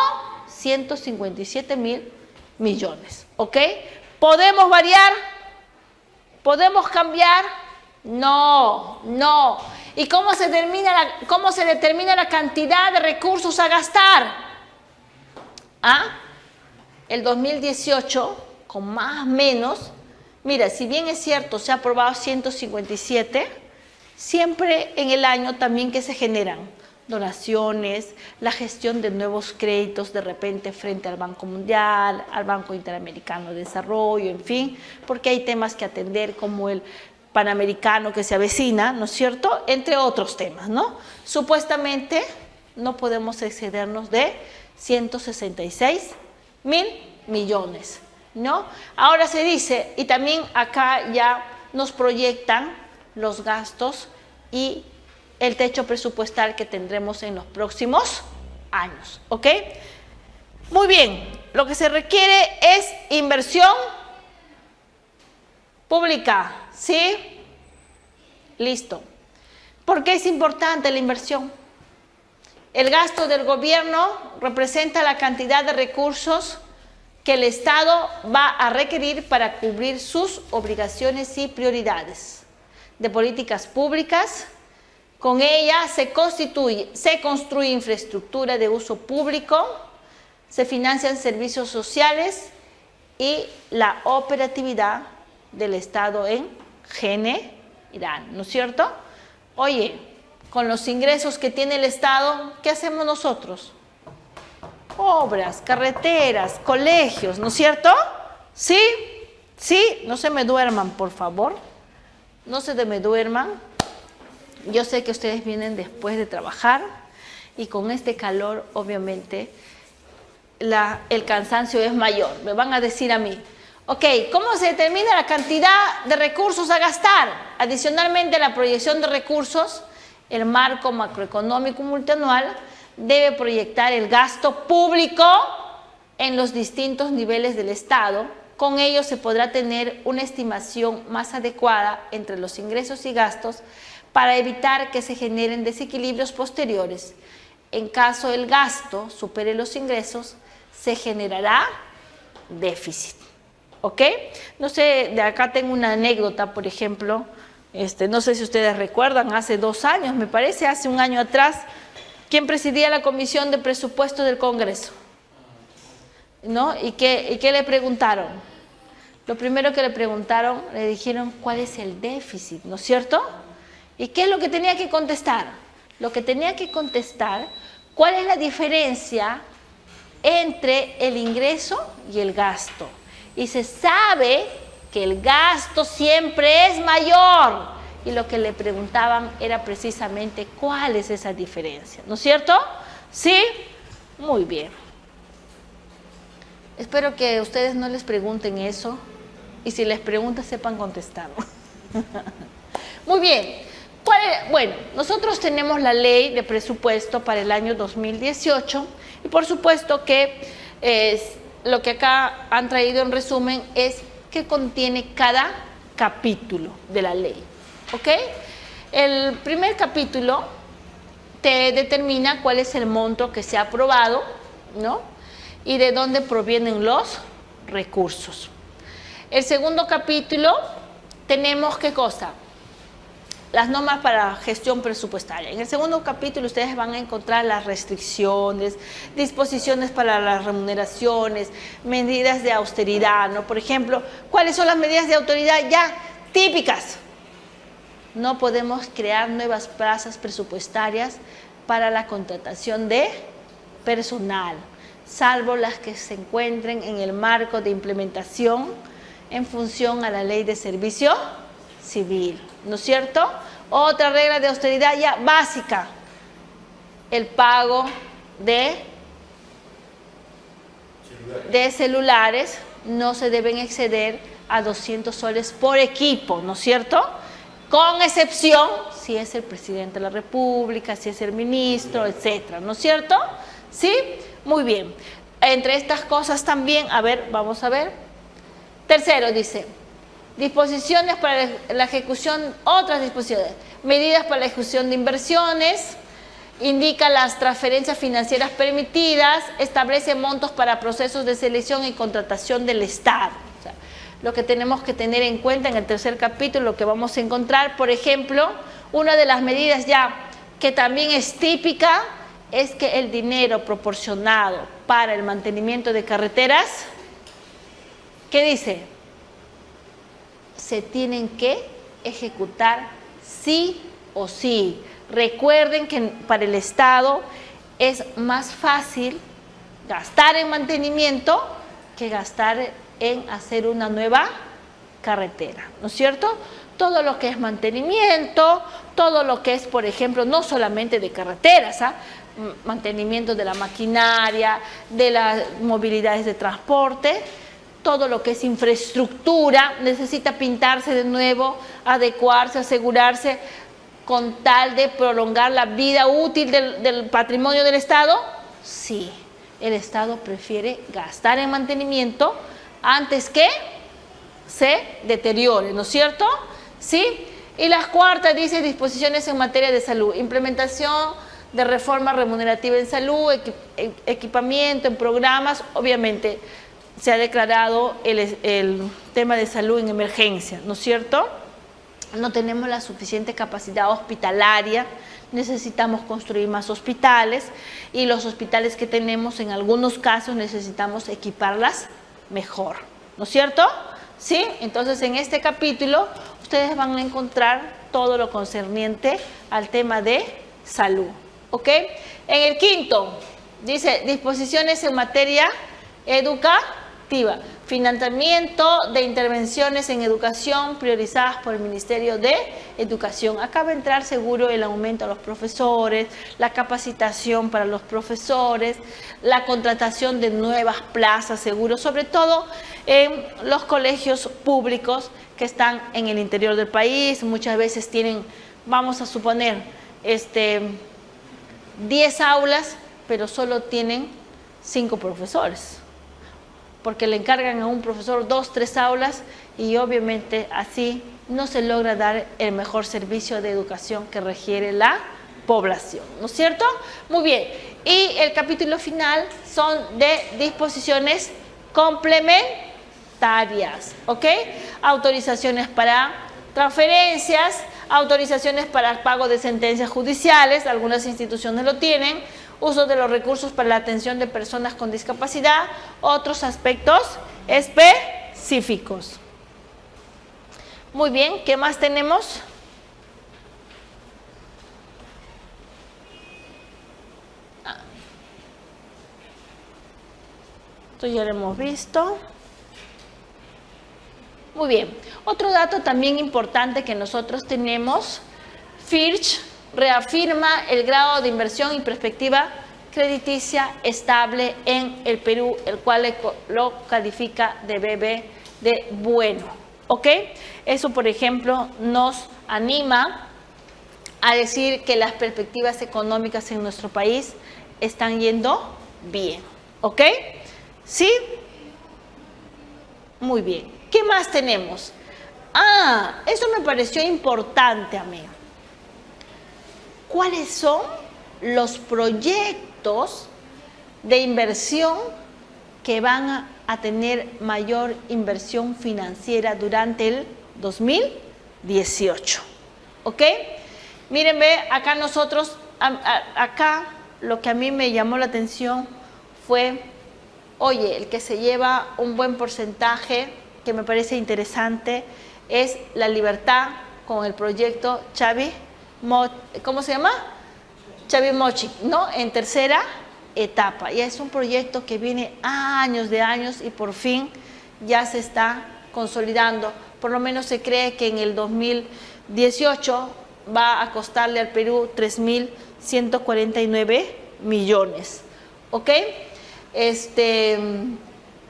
157 mil millones, ¿ok? ¿Podemos variar? ¿Podemos cambiar? No, no. ¿Y cómo se determina la cantidad de recursos a gastar? El 2018, con más o menos, mira, si bien es cierto, se ha aprobado 157, siempre en el año también que se generan donaciones, la gestión de nuevos créditos de repente frente al Banco Mundial, al Banco Interamericano de Desarrollo, en fin, porque hay temas que atender como el Panamericano que se avecina, ¿no es cierto?, entre otros temas, ¿no? Supuestamente no podemos excedernos de 166 mil millones, ¿no? Ahora se dice, y también acá ya nos proyectan los gastos y el techo presupuestal que tendremos en los próximos años, ¿ok? Muy bien, lo que se requiere es inversión pública, ¿sí? Listo. ¿Por qué es importante la inversión? El gasto del gobierno representa la cantidad de recursos que el Estado va a requerir para cubrir sus obligaciones y prioridades de políticas públicas. Con ella se construye infraestructura de uso público, se financian servicios sociales y la operatividad del Estado en general, ¿no es cierto? Oye, con los ingresos que tiene el Estado, ¿qué hacemos nosotros? Obras, carreteras, colegios, ¿no es cierto? ¿Sí? ¿Sí? No se me duerman, por favor. No se me duerman. Yo sé que ustedes vienen después de trabajar y con este calor, obviamente, el cansancio es mayor. Me van a decir a mí, ok, ¿cómo se determina la cantidad de recursos a gastar? Adicionalmente a la proyección de recursos, el marco macroeconómico multianual debe proyectar el gasto público en los distintos niveles del Estado. Con ello se podrá tener una estimación más adecuada entre los ingresos y gastos para evitar que se generen desequilibrios posteriores. En caso el gasto supere los ingresos, se generará déficit. ¿Ok? No sé, de acá tengo una anécdota, por ejemplo, no sé si ustedes recuerdan, hace 2 años, me parece, hace un año atrás, ¿quién presidía la Comisión de Presupuesto del Congreso? ¿No? ¿Y qué le preguntaron? Lo primero que le preguntaron, le dijeron, ¿cuál es el déficit? ¿No es cierto? ¿Y qué es lo que tenía que contestar? Lo que tenía que contestar, ¿cuál es la diferencia entre el ingreso y el gasto? Y se sabe que el gasto siempre es mayor. Y lo que le preguntaban era precisamente cuál es esa diferencia, ¿no es cierto? ¿Sí? Muy bien. Espero que ustedes no les pregunten eso y si les preguntan sepan contestar. Muy bien. Bueno, nosotros tenemos la ley de presupuesto para el año 2018 y por supuesto que lo que acá han traído en resumen es qué contiene cada capítulo de la ley. ¿Ok? El primer capítulo te determina cuál es el monto que se ha aprobado, ¿no? Y de dónde provienen los recursos. El segundo capítulo tenemos ¿qué cosa? Las normas para gestión presupuestaria. En el segundo capítulo ustedes van a encontrar las restricciones, disposiciones para las remuneraciones, medidas de austeridad, ¿no? Por ejemplo, ¿cuáles son las medidas de autoridad ya típicas? No podemos crear nuevas plazas presupuestarias para la contratación de personal, salvo las que se encuentren en el marco de implementación en función a la Ley de Servicio Civil, ¿no es cierto? Otra regla de austeridad ya básica, el pago de celulares no se deben exceder a 200 soles por equipo, ¿no es cierto? Con excepción si es el presidente de la República, si es el ministro, etcétera, ¿no es cierto? ¿Sí? Muy bien. Entre estas cosas también, a ver, vamos a ver. Tercero dice, disposiciones para la ejecución, otras disposiciones, medidas para la ejecución de inversiones, indica las transferencias financieras permitidas, establece montos para procesos de selección y contratación del Estado. O sea, lo que tenemos que tener en cuenta en el tercer capítulo, lo que vamos a encontrar, por ejemplo, una de las medidas ya que también es típica, es que el dinero proporcionado para el mantenimiento de carreteras, ¿qué dice? Se tienen que ejecutar sí o sí. Recuerden que para el Estado es más fácil gastar en mantenimiento que gastar en hacer una nueva carretera, ¿no es cierto? Todo lo que es mantenimiento, todo lo que es, por ejemplo, no solamente de carreteras, mantenimiento de la maquinaria, de las movilidades de transporte, todo lo que es infraestructura necesita pintarse de nuevo, adecuarse, asegurarse con tal de prolongar la vida útil del patrimonio del Estado. Sí, el Estado prefiere gastar en mantenimiento antes que se deteriore, ¿no es cierto? ¿Sí? Y la cuarta dice disposiciones en materia de salud, implementación de reforma remunerativa en salud, equipamiento en programas. Obviamente se ha declarado el tema de salud en emergencia, ¿no es cierto? No tenemos la suficiente capacidad hospitalaria, necesitamos construir más hospitales y los hospitales que tenemos en algunos casos necesitamos equiparlas mejor, ¿no es cierto? ¿Sí? Entonces en este capítulo ustedes van a encontrar todo lo concerniente al tema de salud, ¿ok? En el quinto dice disposiciones en materia educativa, financiamiento de intervenciones en educación priorizadas por el Ministerio de Educación. Acá va a entrar seguro el aumento a los profesores, la capacitación para los profesores, la contratación de nuevas plazas seguro, sobre todo en los colegios públicos que están en el interior del país. Muchas veces tienen, vamos a suponer, 10 aulas, pero solo tienen 5 profesores. Porque le encargan a un profesor 2, 3 aulas y obviamente así no se logra dar el mejor servicio de educación que requiere la población, ¿no es cierto? Muy bien, y el capítulo final son de disposiciones complementarias, ¿ok? Autorizaciones para transferencias, autorizaciones para pago de sentencias judiciales, algunas instituciones lo tienen, uso de los recursos para la atención de personas con discapacidad, otros aspectos específicos. Muy bien, ¿qué más tenemos? Esto ya lo hemos visto. Muy bien, otro dato también importante que nosotros tenemos, Fitch reafirma el grado de inversión y perspectiva crediticia estable en el Perú, el cual lo califica de BB de bueno, ¿ok? Eso, por ejemplo, nos anima a decir que las perspectivas económicas en nuestro país están yendo bien, ¿ok? ¿Sí? Muy bien. ¿Qué más tenemos? Ah, eso me pareció importante a mí. ¿Cuáles son los proyectos de inversión que van a tener mayor inversión financiera durante el 2018? ¿Ok? Miren, ve, acá nosotros, acá lo que a mí me llamó la atención fue, oye, el que se lleva un buen porcentaje, que me parece interesante, es La Libertad con el proyecto ¿cómo se llama? Chavimochic, ¿no? En tercera etapa. Ya es un proyecto que viene años de años y por fin ya se está consolidando. Por lo menos se cree que en el 2018 va a costarle al Perú 3.149 millones. ¿Ok?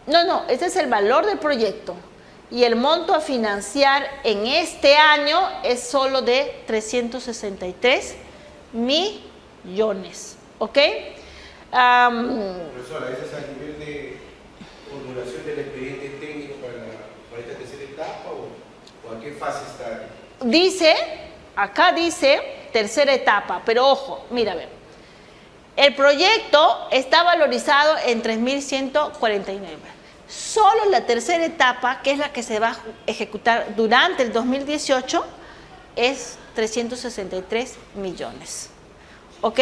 No, ese es el valor del proyecto. Y el monto a financiar en este año es solo de 363 millones. ¿Ok? Profesora, ¿ese es a nivel de formulación del expediente técnico para esta tercera etapa o a qué fase está? Acá dice tercera etapa, pero ojo, mira, a ver. El proyecto está valorizado en 3.149. Solo la tercera etapa, que es la que se va a ejecutar durante el 2018, es 363 millones. ¿Ok?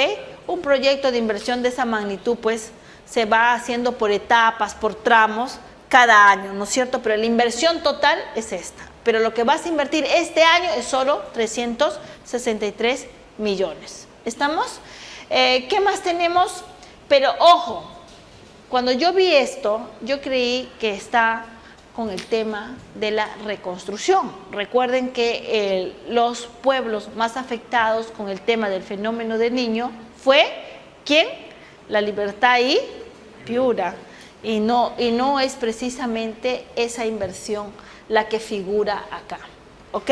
Un proyecto de inversión de esa magnitud, pues, se va haciendo por etapas, por tramos, cada año, ¿no es cierto? Pero la inversión total es esta. Pero lo que vas a invertir este año es solo 363 millones. ¿Estamos? ¿Qué más tenemos? Pero ojo, cuando yo vi esto, yo creí que está con el tema de la reconstrucción. Recuerden que los pueblos más afectados con el tema del fenómeno del Niño fue, ¿quién? La Libertad y Piura. Y no es precisamente esa inversión la que figura acá. ¿Ok?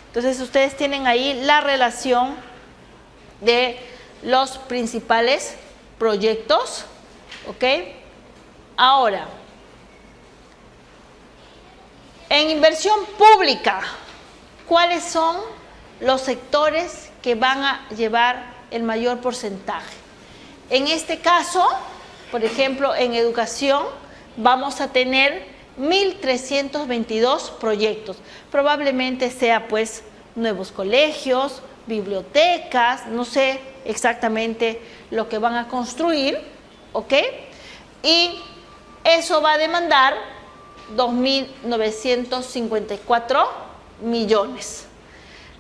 Entonces ustedes tienen ahí la relación de los principales proyectos. ¿Ok? Ahora, en inversión pública, ¿cuáles son los sectores que van a llevar el mayor porcentaje? En este caso, por ejemplo, en educación vamos a tener 1.322 proyectos. Probablemente sea pues nuevos colegios, bibliotecas, no sé exactamente lo que van a construir, ¿ok? Y eso va a demandar 2.954 millones.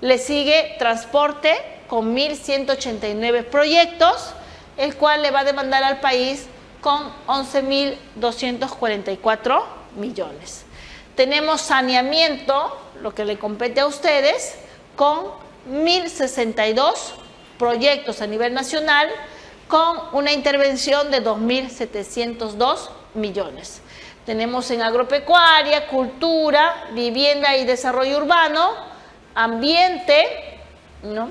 Le sigue transporte con 1.189 proyectos, el cual le va a demandar al país con 11.244 millones. Tenemos saneamiento, lo que le compete a ustedes, con 1.062 proyectos a nivel nacional, con una intervención de 2.702 millones. Tenemos en agropecuaria, cultura, vivienda y desarrollo urbano, ambiente, ¿no?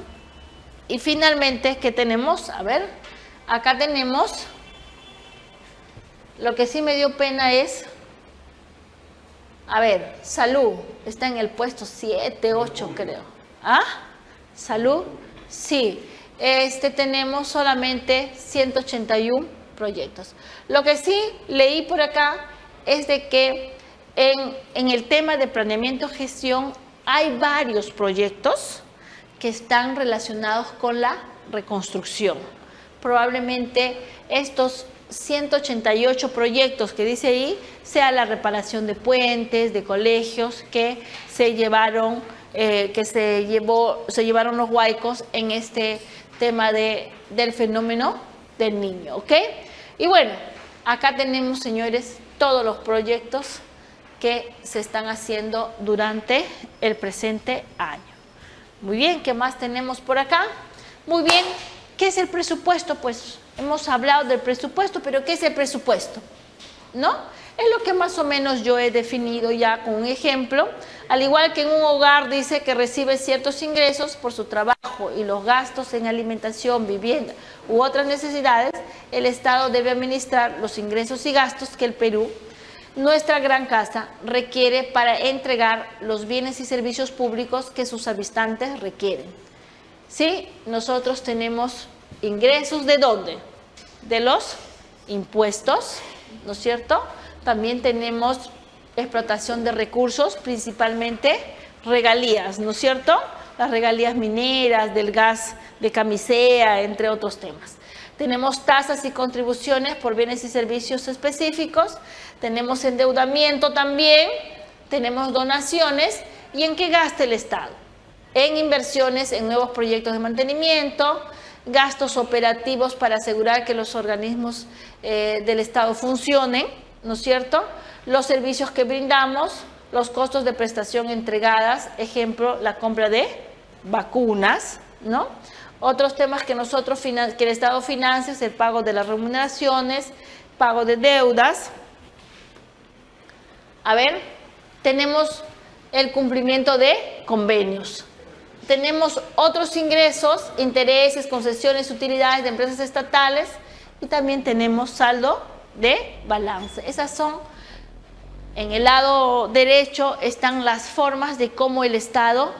Y finalmente, ¿qué tenemos? A ver, acá tenemos, lo que sí me dio pena es, a ver, salud, está en el puesto 7, 8 creo. ¿Ah? ¿Salud? Sí. Tenemos solamente 181 proyectos. Lo que sí leí por acá es de que en el tema de planeamiento y gestión hay varios proyectos que están relacionados con la reconstrucción. Probablemente estos 188 proyectos que dice ahí sea la reparación de puentes, de colegios que se llevaron, se llevaron los huaicos en este tema del fenómeno del niño, ¿ok? Y bueno, acá tenemos, señores, todos los proyectos que se están haciendo durante el presente año. Muy bien, ¿qué más tenemos por acá? Muy bien, ¿Qué es el presupuesto? Pues hemos hablado del presupuesto, pero ¿qué es el presupuesto? ¿No? Es lo que más o menos yo he definido ya con un ejemplo. Al igual que en un hogar dice que recibe ciertos ingresos por su trabajo y los gastos en alimentación, vivienda u otras necesidades, el Estado debe administrar los ingresos y gastos que el Perú, nuestra gran casa, requiere para entregar los bienes y servicios públicos que sus habitantes requieren. ¿Sí? Nosotros tenemos ingresos ¿de dónde? De los impuestos, ¿no es cierto? También tenemos explotación de recursos, principalmente regalías, ¿no es cierto? Las regalías mineras, del gas de camisea, entre otros temas. Tenemos tasas y contribuciones por bienes y servicios específicos, tenemos endeudamiento también, tenemos donaciones. ¿Y en qué gasta el Estado? En inversiones en nuevos proyectos de mantenimiento, gastos operativos para asegurar que los organismos del Estado funcionen, ¿no es cierto? Los servicios que brindamos, los costos de prestación entregadas, ejemplo, la compra de vacunas, ¿no? Otros temas que que el Estado financia es el pago de las remuneraciones, pago de deudas. A ver, tenemos el cumplimiento de convenios. Tenemos otros ingresos, intereses, concesiones, utilidades de empresas estatales y también tenemos saldo de balance. Esas son, en el lado derecho están las formas de cómo el Estado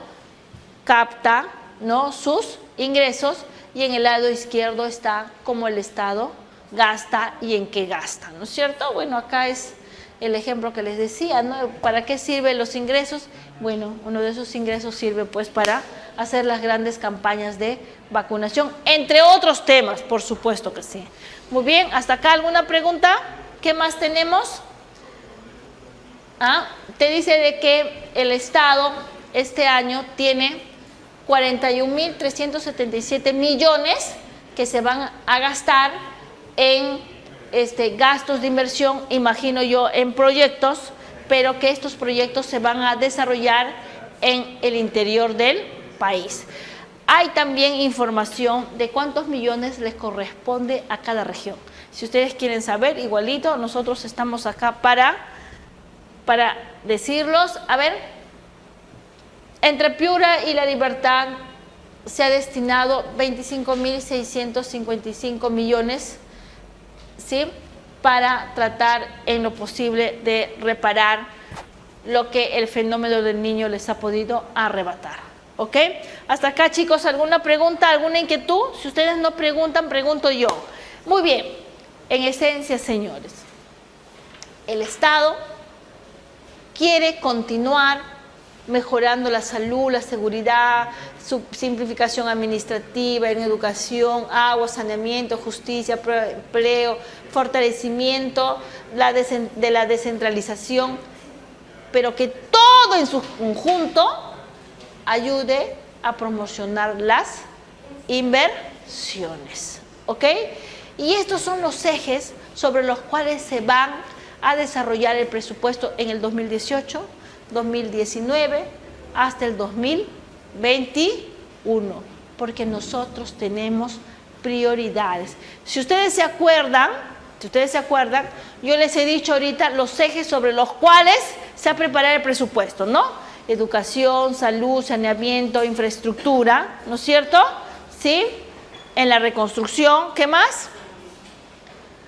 capta, ¿no?, sus ingresos, y en el lado izquierdo está cómo el Estado gasta y en qué gasta, ¿no es cierto? Bueno, acá es el ejemplo que les decía, ¿no? ¿Para qué sirven los ingresos? Bueno, uno de esos ingresos sirve pues para hacer las grandes campañas de vacunación, entre otros temas, por supuesto que sí. Muy bien, ¿hasta acá alguna pregunta? ¿Qué más tenemos? Te dice de que el Estado este año tiene 41.377 millones que se van a gastar en gastos de inversión, imagino yo, en proyectos, pero que estos proyectos se van a desarrollar en el interior del país. Hay también información de cuántos millones les corresponde a cada región. Si ustedes quieren saber, igualito, nosotros estamos acá para decirlos. A ver, entre Piura y La Libertad se ha destinado 25.655 millones, ¿sí?, para tratar en lo posible de reparar lo que el fenómeno del Niño les ha podido arrebatar. ¿Ok? Hasta acá, chicos, ¿alguna pregunta, alguna inquietud? Si ustedes no preguntan, pregunto yo. Muy bien. En esencia, señores, el Estado quiere continuar mejorando la salud, la seguridad, su simplificación administrativa en educación, agua, saneamiento, justicia, empleo, fortalecimiento de la descentralización, pero que todo en su conjunto ayude a promocionar las inversiones. ¿Ok? Y estos son los ejes sobre los cuales se van a desarrollar el presupuesto en el 2018, 2019 hasta el 2021, porque nosotros tenemos prioridades. Si ustedes se acuerdan, yo les he dicho ahorita los ejes sobre los cuales se ha preparado el presupuesto, ¿no? Educación, salud, saneamiento, infraestructura, ¿no es cierto? ¿Sí? En la reconstrucción, ¿qué más?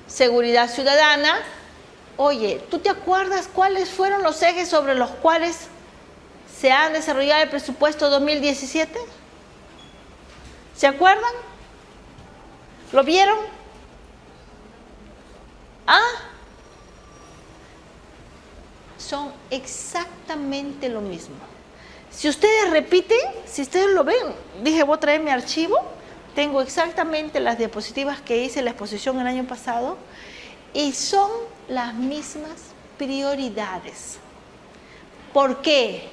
Seguridad ciudadana. Oye, ¿tú te acuerdas cuáles fueron los ejes sobre los cuales se ha desarrollado el presupuesto 2017? ¿Se acuerdan? ¿Lo vieron? Son exactamente lo mismo. Si ustedes repiten, si ustedes lo ven, dije voy a traer mi archivo, tengo exactamente las diapositivas que hice en la exposición el año pasado y son las mismas prioridades. ¿Por qué?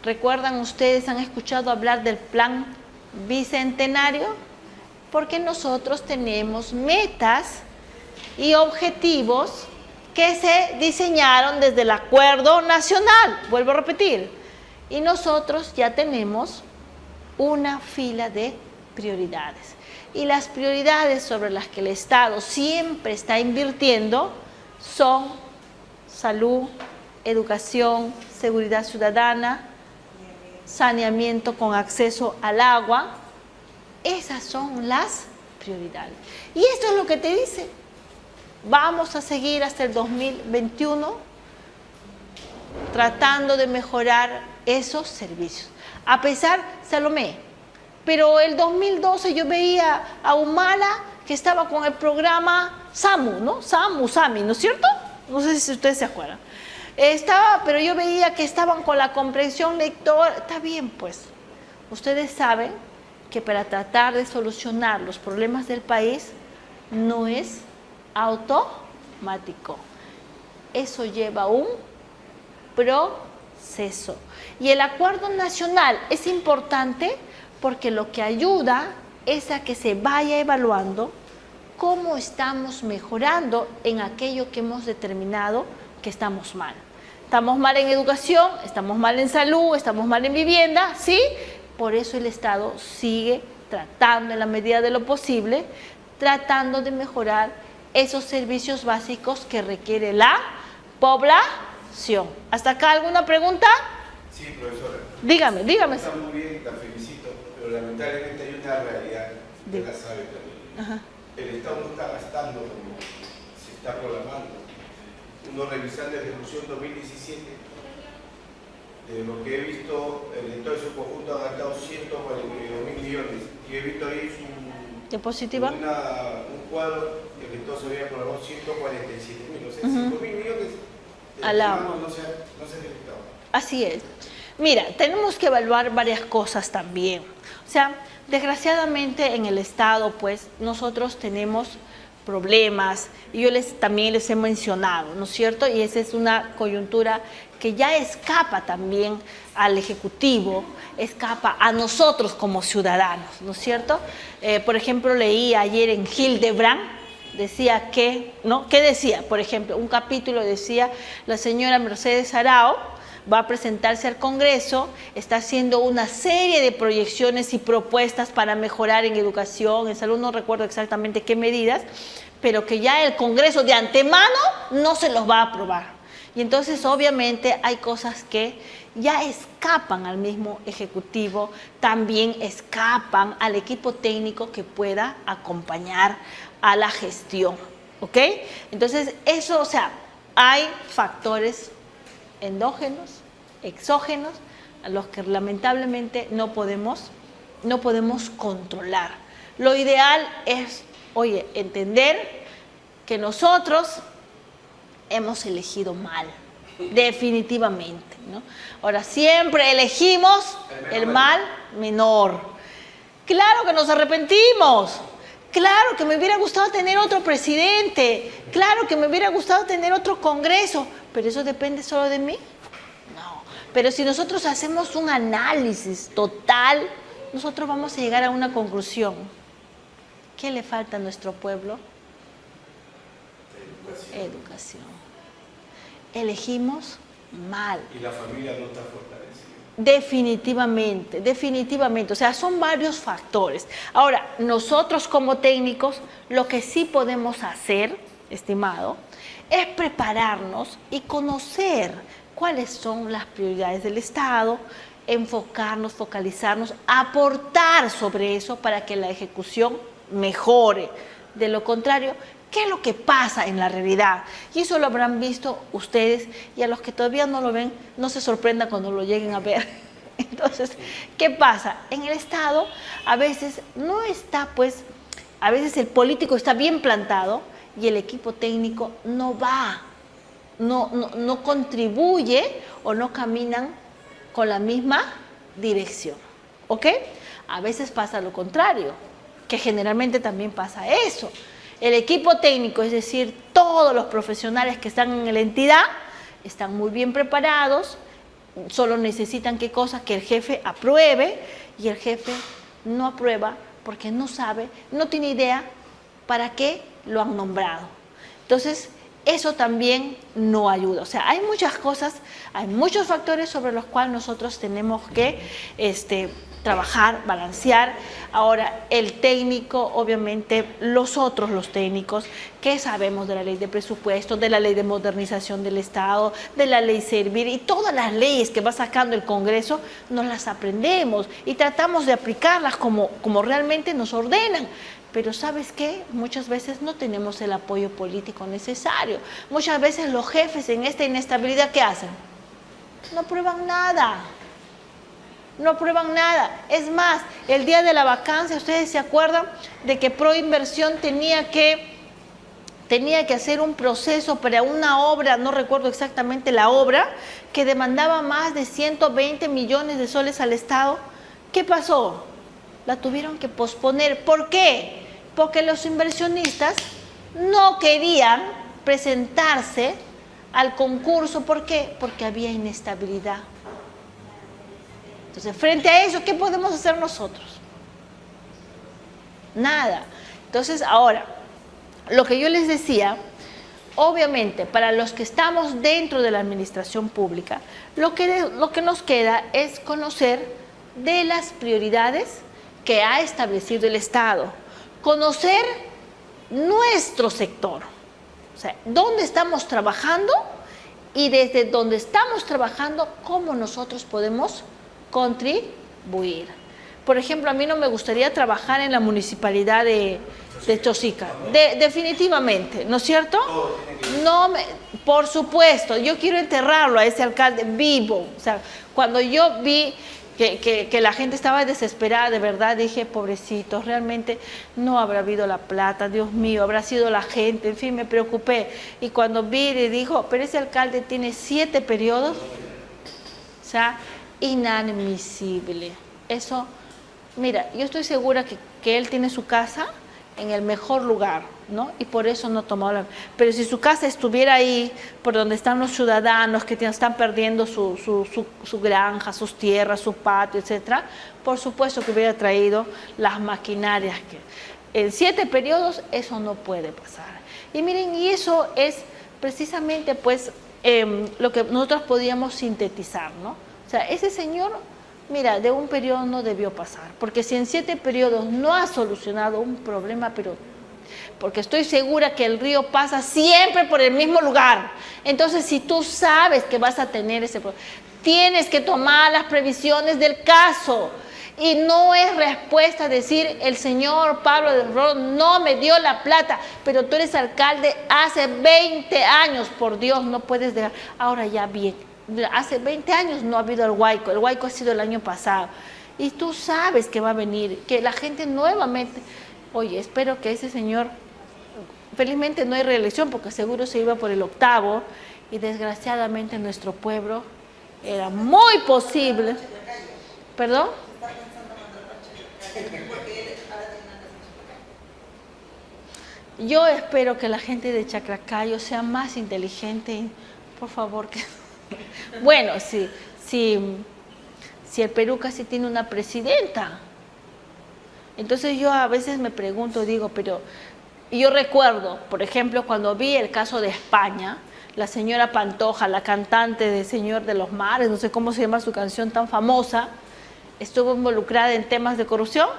¿Recuerdan ustedes, han escuchado hablar del plan bicentenario? Porque nosotros tenemos metas y objetivos que se diseñaron desde el Acuerdo Nacional, vuelvo a repetir, y nosotros ya tenemos una fila de prioridades. Y las prioridades sobre las que el Estado siempre está invirtiendo son salud, educación, seguridad ciudadana, saneamiento con acceso al agua. Esas son las prioridades. Y esto es lo que te dice. Vamos a seguir hasta el 2021 tratando de mejorar esos servicios. A pesar, Salomé, pero el 2012 yo veía a Humala que estaba con el programa SAMU, ¿no? SAMI, ¿no es cierto? No sé si ustedes se acuerdan. Pero yo veía que estaban con la comprensión lectora. Está bien, pues. Ustedes saben que para tratar de solucionar los problemas del país no es automático. Eso lleva un proceso. Y el acuerdo nacional es importante porque lo que ayuda es a que se vaya evaluando cómo estamos mejorando en aquello que hemos determinado que estamos mal. Estamos mal en educación, estamos mal en salud, estamos mal en vivienda, ¿sí? Por eso el Estado sigue tratando en la medida de lo posible, tratando de mejorar esos servicios básicos que requiere la población. ¿Hasta acá alguna pregunta? Sí, profesora. Dígame. Está muy bien, la felicito, pero lamentablemente hay una realidad que la sabe también. Ajá. El Estado no está gastando como se está programando. Uno revisando la ejecución 2017, de lo que he visto, en todo su conjunto ha gastado 142.000 millones. Y he visto ahí ¿Diapositiva? un cuadro que el Estado se había programado 147.000, o sea, 5.000 millones al lado. no se ha ejecutado. Así es. Mira, tenemos que evaluar varias cosas también. O sea, desgraciadamente en el Estado, pues, nosotros tenemos problemas, y yo también les he mencionado, ¿no es cierto? Y esa es una coyuntura que ya escapa también al Ejecutivo, escapa a nosotros como ciudadanos, ¿no es cierto? Por ejemplo, leí ayer en Hildebrand, decía que, ¿no? ¿Qué decía? Por ejemplo, un capítulo decía, la señora Mercedes Arao va a presentarse al Congreso, está haciendo una serie de proyecciones y propuestas para mejorar en educación, en salud, no recuerdo exactamente qué medidas, pero que ya el Congreso de antemano no se los va a aprobar. Y entonces obviamente hay cosas que ya escapan al mismo Ejecutivo, también escapan al equipo técnico que pueda acompañar a la gestión, ¿ok? Entonces eso, o sea, hay factores endógenos, exógenos, a los que lamentablemente no podemos controlar. Lo ideal es, oye, entender que nosotros hemos elegido mal, definitivamente, ¿no? Ahora, siempre elegimos el mal menor. Claro que nos arrepentimos. Claro que me hubiera gustado tener otro presidente, claro que me hubiera gustado tener otro Congreso, pero eso depende solo de mí. No, pero si nosotros hacemos un análisis total, nosotros vamos a llegar a una conclusión. ¿Qué le falta a nuestro pueblo? Educación. Elegimos mal. Y la familia no está fortalecida. Definitivamente, o sea, son varios factores. Ahora, nosotros como técnicos, lo que sí podemos hacer, estimado, es prepararnos y conocer cuáles son las prioridades del Estado, enfocarnos, focalizarnos, aportar sobre eso para que la ejecución mejore. De lo contrario, ¿qué es lo que pasa en la realidad? Y eso lo habrán visto ustedes, y a los que todavía no lo ven, no se sorprendan cuando lo lleguen a ver. Entonces, ¿qué pasa? En el Estado a veces no está, pues, a veces el político está bien plantado y el equipo técnico no va, no contribuye o no caminan con la misma dirección, ¿ok? A veces pasa lo contrario, que generalmente también pasa eso. El equipo técnico, es decir, todos los profesionales que están en la entidad, están muy bien preparados, solo necesitan ¿qué cosa? Que el jefe apruebe, y el jefe no aprueba porque no sabe, no tiene idea para qué lo han nombrado. Entonces, eso también no ayuda. O sea, hay muchas cosas, hay muchos factores sobre los cuales nosotros tenemos que trabajar, balancear. Ahora, el técnico, obviamente, los técnicos, que sabemos de la ley de presupuesto, de la ley de modernización del Estado, de la ley Servir y todas las leyes que va sacando el Congreso, nos las aprendemos y tratamos de aplicarlas como realmente nos ordenan. Pero ¿sabes qué? Muchas veces no tenemos el apoyo político necesario. Muchas veces los jefes en esta inestabilidad, ¿qué hacen? No aprueban nada. No aprueban nada. Es más, el día de la vacancia, ¿ustedes se acuerdan de que Proinversión tenía que hacer un proceso para una obra, no recuerdo exactamente la obra, que demandaba más de 120 millones de soles al Estado? ¿Qué pasó? La tuvieron que posponer. ¿Por qué? Porque los inversionistas no querían presentarse al concurso. ¿Por qué? Porque había inestabilidad. Entonces, frente a eso, ¿qué podemos hacer nosotros? Nada. Entonces, ahora, lo que yo les decía, obviamente, para los que estamos dentro de la administración pública, lo que nos queda es conocer de las prioridades que ha establecido el Estado, conocer nuestro sector, o sea, dónde estamos trabajando y desde donde estamos trabajando, cómo nosotros podemos contribuir. Por ejemplo, a mí no me gustaría trabajar en la municipalidad de Chosica, definitivamente, ¿no es cierto? Por supuesto, yo quiero enterrarlo a ese alcalde vivo. O sea, cuando yo vi que la gente estaba desesperada, de verdad dije, pobrecitos, realmente no habrá habido la plata, Dios mío, habrá sido la gente, en fin, me preocupé. Y cuando vi y dijo, pero ese alcalde tiene 7 periodos, o sea, inadmisible. Eso, mira, yo estoy segura que él tiene su casa en el mejor lugar, ¿no? Y por eso no tomó la... Pero si su casa estuviera ahí, por donde están los ciudadanos que están perdiendo su granja, sus tierras, su patio, etcétera, por supuesto que hubiera traído las maquinarias. En 7 periodos eso no puede pasar. Y miren, y eso es precisamente pues lo que nosotros podíamos sintetizar, ¿no? O sea, ese señor, mira, de un periodo no debió pasar, porque si en 7 periodos no ha solucionado un problema, pero porque estoy segura que el río pasa siempre por el mismo lugar. Entonces, si tú sabes que vas a tener ese problema, tienes que tomar las previsiones del caso. Y no es respuesta decir, el señor Pablo del Ron no me dio la plata, pero tú eres alcalde hace 20 años, por Dios, no puedes dejar. Ahora ya bien, hace 20 años no ha habido el Huayco ha sido el año pasado. Y tú sabes que va a venir, que la gente nuevamente... Oye, espero que ese señor, felizmente no hay reelección porque seguro se iba por el 8º y desgraciadamente nuestro pueblo era muy posible. ¿Perdón? Yo espero que la gente de Chaclacayo sea más inteligente y, por favor, que... Bueno, si el Perú casi tiene una presidenta. Entonces yo a veces me pregunto, digo, pero yo recuerdo, por ejemplo, cuando vi el caso de España, la señora Pantoja, la cantante de Señor de los Mares, no sé cómo se llama su canción tan famosa, estuvo involucrada en temas de corrupción.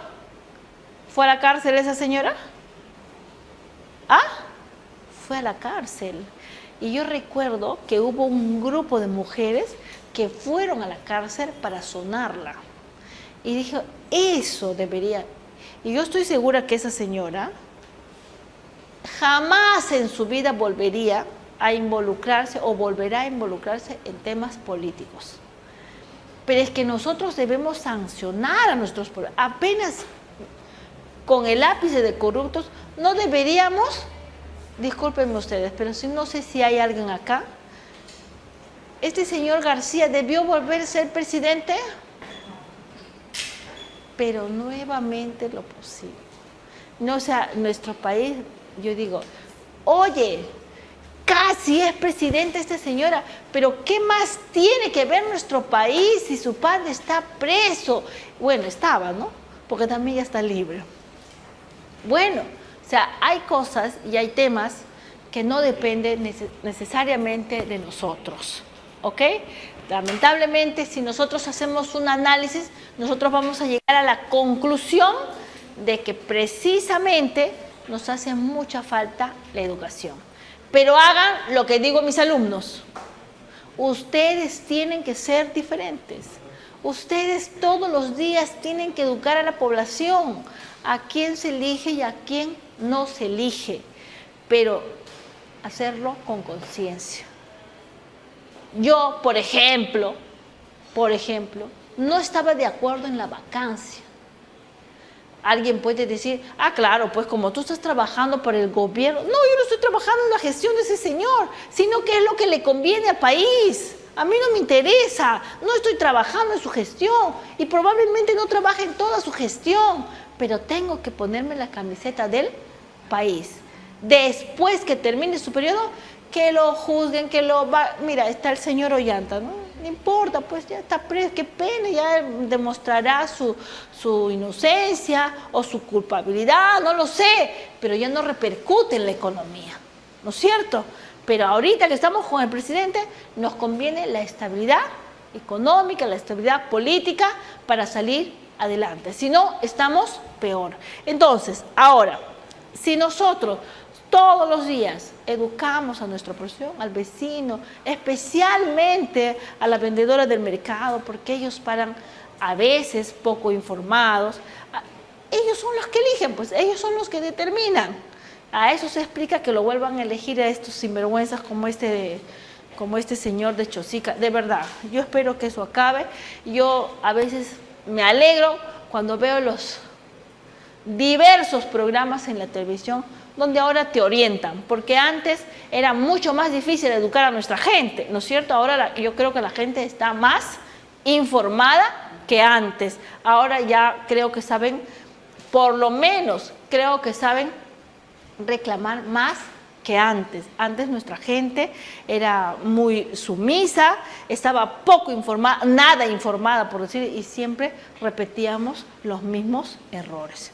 ¿Fue a la cárcel esa señora? ¿Ah? Fue a la cárcel. Y yo recuerdo que hubo un grupo de mujeres que fueron a la cárcel para sonarla. Y dije, eso debería... Y yo estoy segura que esa señora jamás en su vida volvería a involucrarse o volverá a involucrarse en temas políticos. Pero es que nosotros debemos sancionar a nuestros pueblos. Apenas con el ápice de corruptos, no deberíamos, discúlpenme ustedes, pero no sé si hay alguien acá, este señor García debió volver a ser presidente, pero nuevamente lo posible. No, o sea, nuestro país, yo digo, oye, casi es presidente esta señora, pero ¿qué más tiene que ver nuestro país si su padre está preso? Bueno, estaba, ¿no? Porque también ya está libre. Bueno, o sea, hay cosas y hay temas que no dependen necesariamente de nosotros, ¿ok? Lamentablemente, si nosotros hacemos un análisis, nosotros vamos a llegar a la conclusión de que precisamente nos hace mucha falta la educación. Pero hagan lo que digo a mis alumnos. Ustedes tienen que ser diferentes. Ustedes todos los días tienen que educar a la población, a quién se elige y a quién no se elige, pero hacerlo con conciencia. Yo, por ejemplo, no estaba de acuerdo en la vacancia. Alguien puede decir, claro, pues como tú estás trabajando para el gobierno. No, yo no estoy trabajando en la gestión de ese señor, sino que es lo que le conviene al país. A mí no me interesa, no estoy trabajando en su gestión y probablemente no trabaje en toda su gestión, pero tengo que ponerme la camiseta del país. Después que termine su periodo, que lo juzguen, Mira, está el señor Ollanta, ¿no? No importa, pues ya está preso, qué pena, ya demostrará su inocencia o su culpabilidad, no lo sé, pero ya no repercute en la economía, ¿no es cierto? Pero ahorita que estamos con el presidente, nos conviene la estabilidad económica, la estabilidad política para salir adelante. Si no, estamos peor. Entonces, ahora, si nosotros todos los días educamos a nuestra población, al vecino, especialmente a la vendedora del mercado, porque ellos paran a veces poco informados, ellos son los que eligen, pues ellos son los que determinan. A eso se explica que lo vuelvan a elegir a estos sinvergüenzas como este señor de Chosica. De verdad, yo espero que eso acabe. Yo a veces me alegro cuando veo los diversos programas en la televisión donde ahora te orientan, porque antes era mucho más difícil educar a nuestra gente, ¿no es cierto? Ahora yo creo que la gente está más informada que antes. Ahora ya creo que saben, por lo menos creo que saben reclamar más que antes. Antes nuestra gente era muy sumisa, estaba poco informada, nada informada por decir, y siempre repetíamos los mismos errores.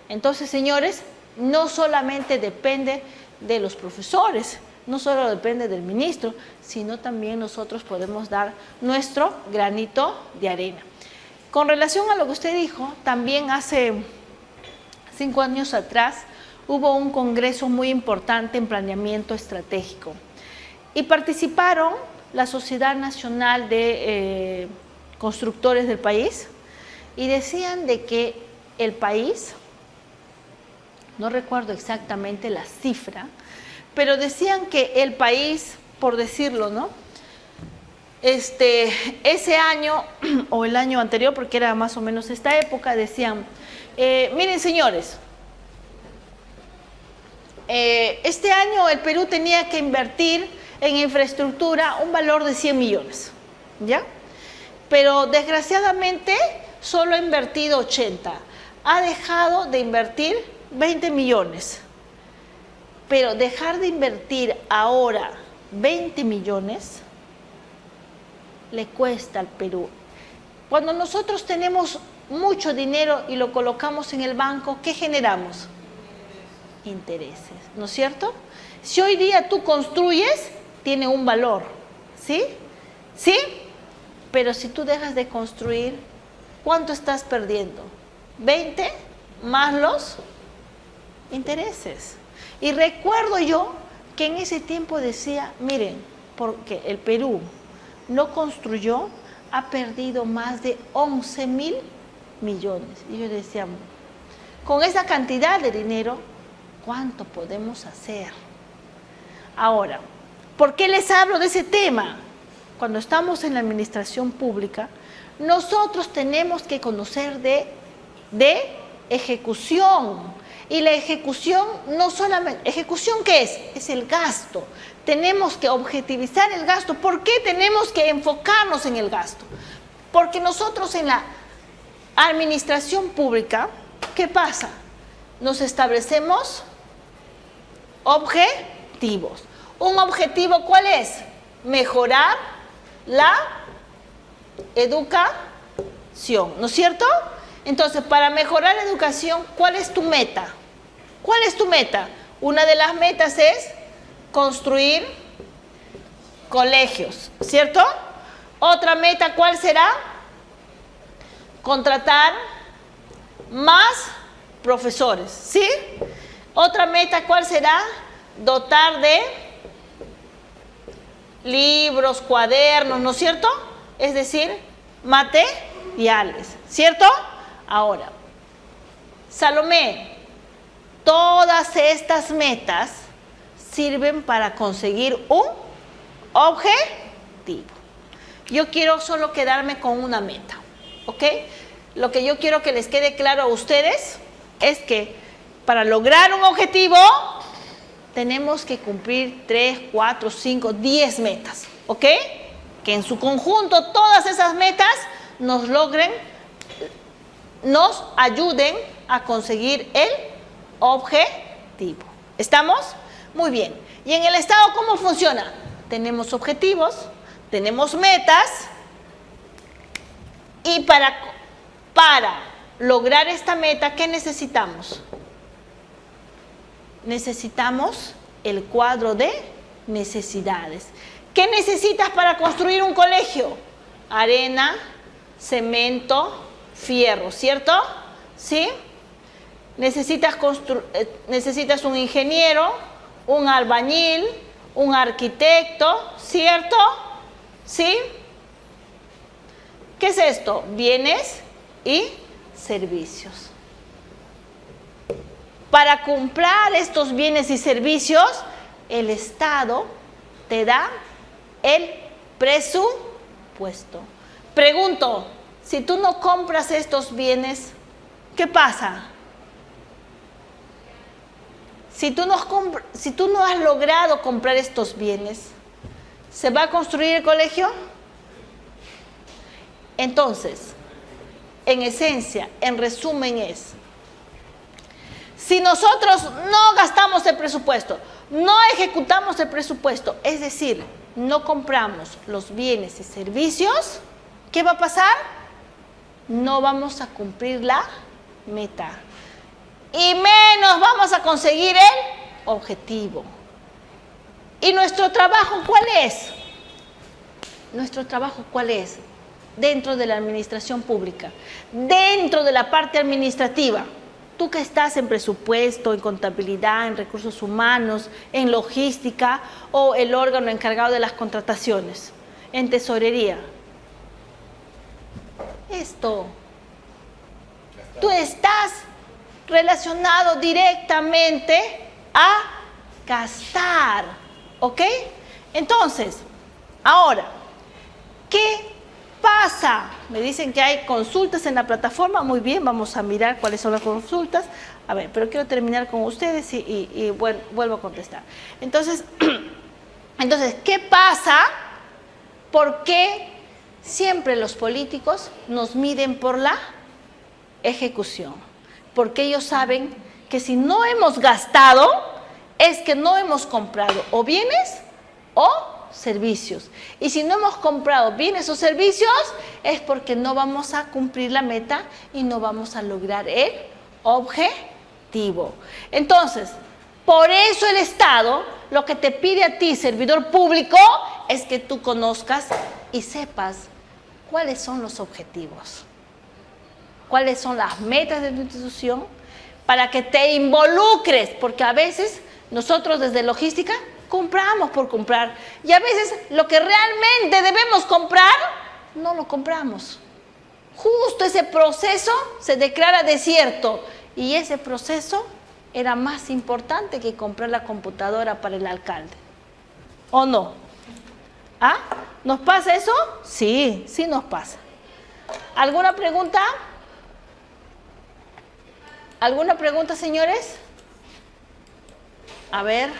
Entonces, señores, no solamente depende de los profesores, no solo depende del ministro, sino también nosotros podemos dar nuestro granito de arena. Con relación a lo que usted dijo, también hace 5 años atrás hubo un congreso muy importante en planeamiento estratégico y participaron la Sociedad Nacional de Constructores del país y decían de que el país, no recuerdo exactamente la cifra, pero decían que el país, por decirlo, ¿no? Ese año o el año anterior, porque era más o menos esta época, decían, miren señores, este año el Perú tenía que invertir en infraestructura un valor de 100 millones, ¿ya? Pero desgraciadamente solo ha invertido 80, ha dejado de invertir 20 millones. Pero dejar de invertir ahora 20 millones le cuesta al Perú. Cuando nosotros tenemos mucho dinero y lo colocamos en el banco, ¿qué generamos? Intereses, ¿no es cierto? Si hoy día tú construyes, tiene un valor, ¿sí? ¿Sí? Pero si tú dejas de construir, ¿cuánto estás perdiendo? 20 más los intereses. Y recuerdo yo que en ese tiempo decía, miren, porque el Perú no construyó, ha perdido más de 11.000 millones. Y yo decía, con esa cantidad de dinero, ¿cuánto podemos hacer? Ahora, ¿por qué les hablo de ese tema? Cuando estamos en la administración pública, nosotros tenemos que conocer de ejecución. Y la ejecución no solamente, ¿ejecución qué es? Es el gasto. Tenemos que objetivizar el gasto. ¿Por qué tenemos que enfocarnos en el gasto? Porque nosotros en la administración pública, ¿qué pasa? Nos establecemos objetivos. ¿Un objetivo cuál es? Mejorar la educación, ¿no es cierto? Entonces, para mejorar la educación, ¿cuál es tu meta? ¿Cuál es tu meta? Una de las metas es construir colegios, ¿cierto? Otra meta, ¿cuál será? Contratar más profesores, ¿sí? Otra meta, ¿cuál será? Dotar de libros, cuadernos, ¿no es cierto? Es decir, materiales, ¿cierto? Ahora, Salomé, todas estas metas sirven para conseguir un objetivo. Yo quiero solo quedarme con una meta, ¿ok? Lo que yo quiero que les quede claro a ustedes es que para lograr un objetivo tenemos que cumplir 3, 4, 5, 10 metas, ¿ok? Que en su conjunto todas esas metas nos ayuden a conseguir el objetivo. ¿Estamos? Muy bien. ¿Y en el Estado cómo funciona? Tenemos objetivos, tenemos metas y para lograr esta meta, ¿qué necesitamos? Necesitamos el cuadro de necesidades. ¿Qué necesitas para construir un colegio? Arena, cemento, fierro, ¿cierto? ¿Sí? Necesitas un ingeniero, un albañil, un arquitecto, ¿cierto? ¿Sí? ¿Qué es esto? Bienes y servicios. Para comprar estos bienes y servicios, el Estado te da el presupuesto. Pregunto, si tú no compras estos bienes, ¿qué pasa? Si tú no has logrado comprar estos bienes, ¿se va a construir el colegio? Entonces, en esencia, en resumen es, si nosotros no gastamos el presupuesto, no ejecutamos el presupuesto, es decir, no compramos los bienes y servicios, ¿qué va a pasar? No vamos a cumplir la meta. Y menos vamos a conseguir el objetivo. ¿Y nuestro trabajo cuál es? ¿Nuestro trabajo cuál es? Dentro de la administración pública, dentro de la parte administrativa. Tú que estás en presupuesto, en contabilidad, en recursos humanos, en logística o el órgano encargado de las contrataciones, en tesorería. Tú estás relacionado directamente a gastar, ¿ok? Entonces, ahora, ¿qué pasa? Me dicen que hay consultas en la plataforma. Muy bien, vamos a mirar cuáles son las consultas. A ver, pero quiero terminar con ustedes y vuelvo a contestar. Entonces, ¿qué pasa? ¿Por qué siempre los políticos nos miden por la ejecución? Porque ellos saben que si no hemos gastado, es que no hemos comprado o bienes o servicios. Y si no hemos comprado bienes o servicios, es porque no vamos a cumplir la meta y no vamos a lograr el objetivo. Entonces, por eso el Estado lo que te pide a ti, servidor público, es que tú conozcas y sepas cuáles son los objetivos, cuáles son las metas de tu institución, para que te involucres, porque a veces nosotros desde logística compramos por comprar y a veces lo que realmente debemos comprar no lo compramos. Justo ese proceso se declara desierto y ese proceso era más importante que comprar la computadora para el alcalde. ¿O no? ¿Ah? ¿Nos pasa eso? Sí, sí nos pasa. ¿Alguna pregunta? ¿Alguna pregunta, señores? A ver.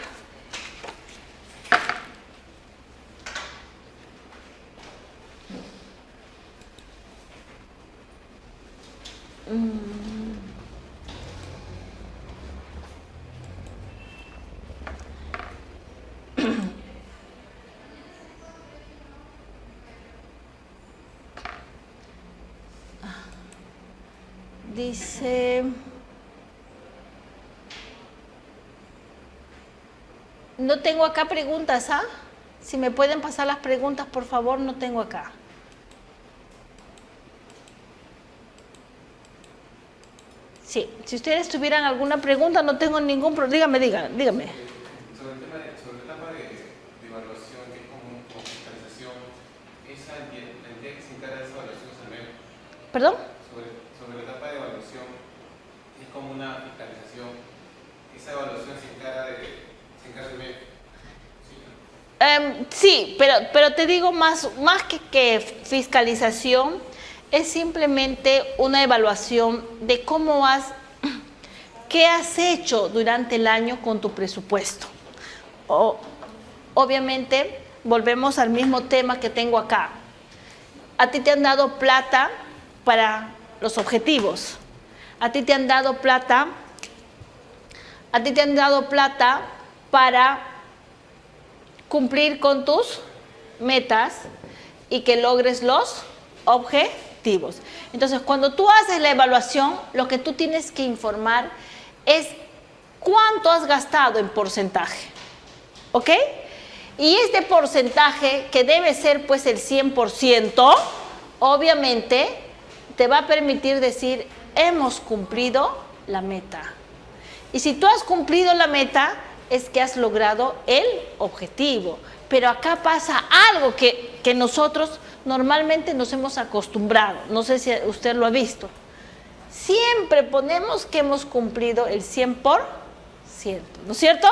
Dice, no tengo acá preguntas, ¿ah? Si me pueden pasar las preguntas, por favor, no tengo acá. Sí, si ustedes tuvieran alguna pregunta, no tengo ningún problema. Dígame. Sobre la etapa de evaluación, que es como fiscalización, la entidad que se encarga de esa evaluación es el MEF. ¿Perdón? Sobre la etapa de evaluación, es como una fiscalización. Esa evaluación se encarga del MEF. Sí, pero te digo más que fiscalización, es simplemente una evaluación de qué has hecho durante el año con tu presupuesto. Obviamente, volvemos al mismo tema que tengo acá. A ti te han dado plata para los objetivos. A ti te han dado plata para cumplir con tus metas y que logres los objetivos. Entonces, cuando tú haces la evaluación, lo que tú tienes que informar es cuánto has gastado en porcentaje. ¿Ok? Y este porcentaje, que debe ser pues el 100%, obviamente te va a permitir decir, hemos cumplido la meta. Y si tú has cumplido la meta, es que has logrado el objetivo. Pero acá pasa algo que nosotros normalmente nos hemos acostumbrado. No sé si usted lo ha visto. Siempre ponemos que hemos cumplido el 100%, ¿no es cierto?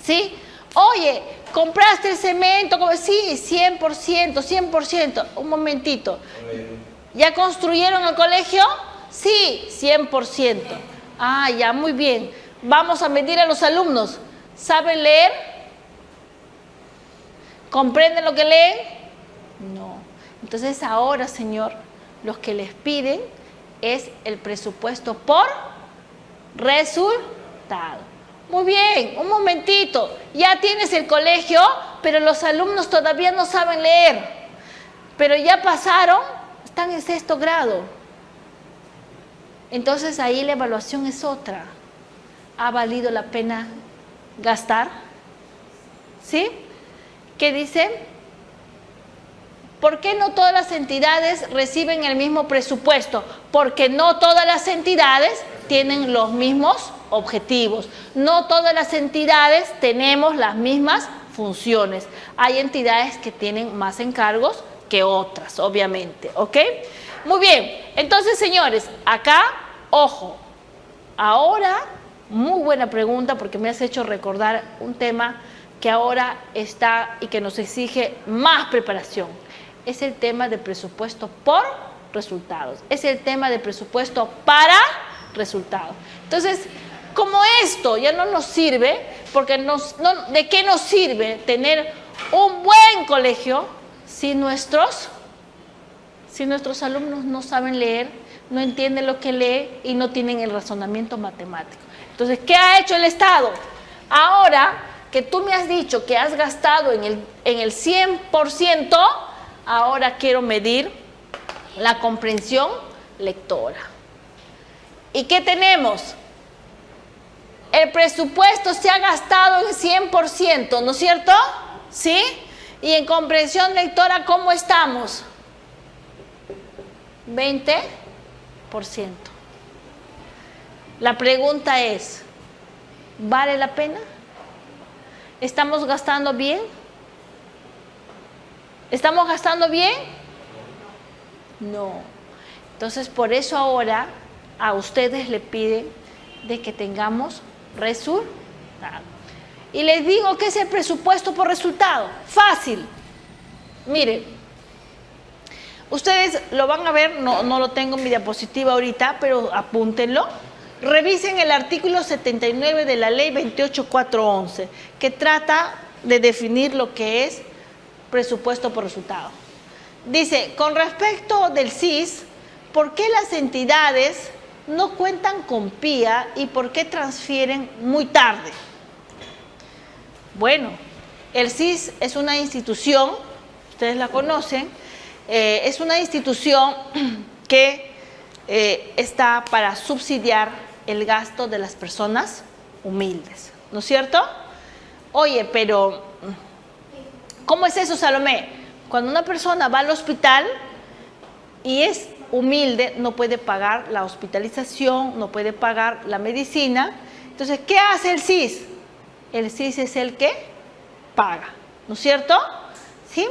¿Sí? Oye, ¿compraste el cemento? Sí, 100%. Un momentito. ¿Ya construyeron el colegio? Sí, 100%. Ah, ya, muy bien. Vamos a medir a los alumnos. ¿Saben leer? ¿Comprenden lo que leen? No. Entonces ahora, Señor, los que les piden es el presupuesto por resultado. Muy bien, un momentito. Ya tienes el colegio, pero los alumnos todavía no saben leer. Pero ya pasaron, están en 6º grado. Entonces ahí la evaluación es otra. ¿Ha valido la pena gastar? ¿Sí? ¿Qué dice? ¿Por qué no todas las entidades reciben el mismo presupuesto? Porque no todas las entidades tienen los mismos objetivos. No todas las entidades tenemos las mismas funciones. Hay entidades que tienen más encargos que otras, obviamente. ¿Ok? Muy bien. Entonces, señores, acá, ojo. Ahora, muy buena pregunta porque me has hecho recordar un tema que ahora está y que nos exige más preparación. Es el tema de presupuesto por resultados. Es el tema de presupuesto para resultados. Entonces, como esto ya no nos sirve, porque ¿de qué nos sirve tener un buen colegio si nuestros alumnos no saben leer, no entienden lo que lee y no tienen el razonamiento matemático? Entonces, ¿qué ha hecho el Estado? Ahora que tú me has dicho que has gastado en el 100%, ahora quiero medir la comprensión lectora. ¿Y qué tenemos? El presupuesto se ha gastado en 100%, ¿no es cierto? ¿Sí? Y en comprensión lectora, ¿cómo estamos? 20%. La pregunta es, ¿vale la pena? ¿Estamos gastando bien? ¿Estamos gastando bien? No. Entonces, por eso ahora a ustedes le piden de que tengamos resultado. Y les digo que es el presupuesto por resultado. Fácil. Miren, ustedes lo van a ver, no lo tengo en mi diapositiva ahorita, pero apúntenlo. Revisen el artículo 79 de la ley 28411, que trata de definir lo que es presupuesto por resultado. Dice, con respecto del CIS, ¿por qué las entidades no cuentan con PIA y por qué transfieren muy tarde? Bueno, el CIS es una institución, ustedes la conocen, es una institución que está para subsidiar el gasto de las personas humildes, ¿no es cierto? Oye, pero ¿cómo es eso, Salomé? Cuando una persona va al hospital y es humilde no puede pagar la hospitalización, no puede pagar la medicina. Entonces, ¿qué hace el SIS? El SIS es el que paga, ¿no es cierto? ¿Sí?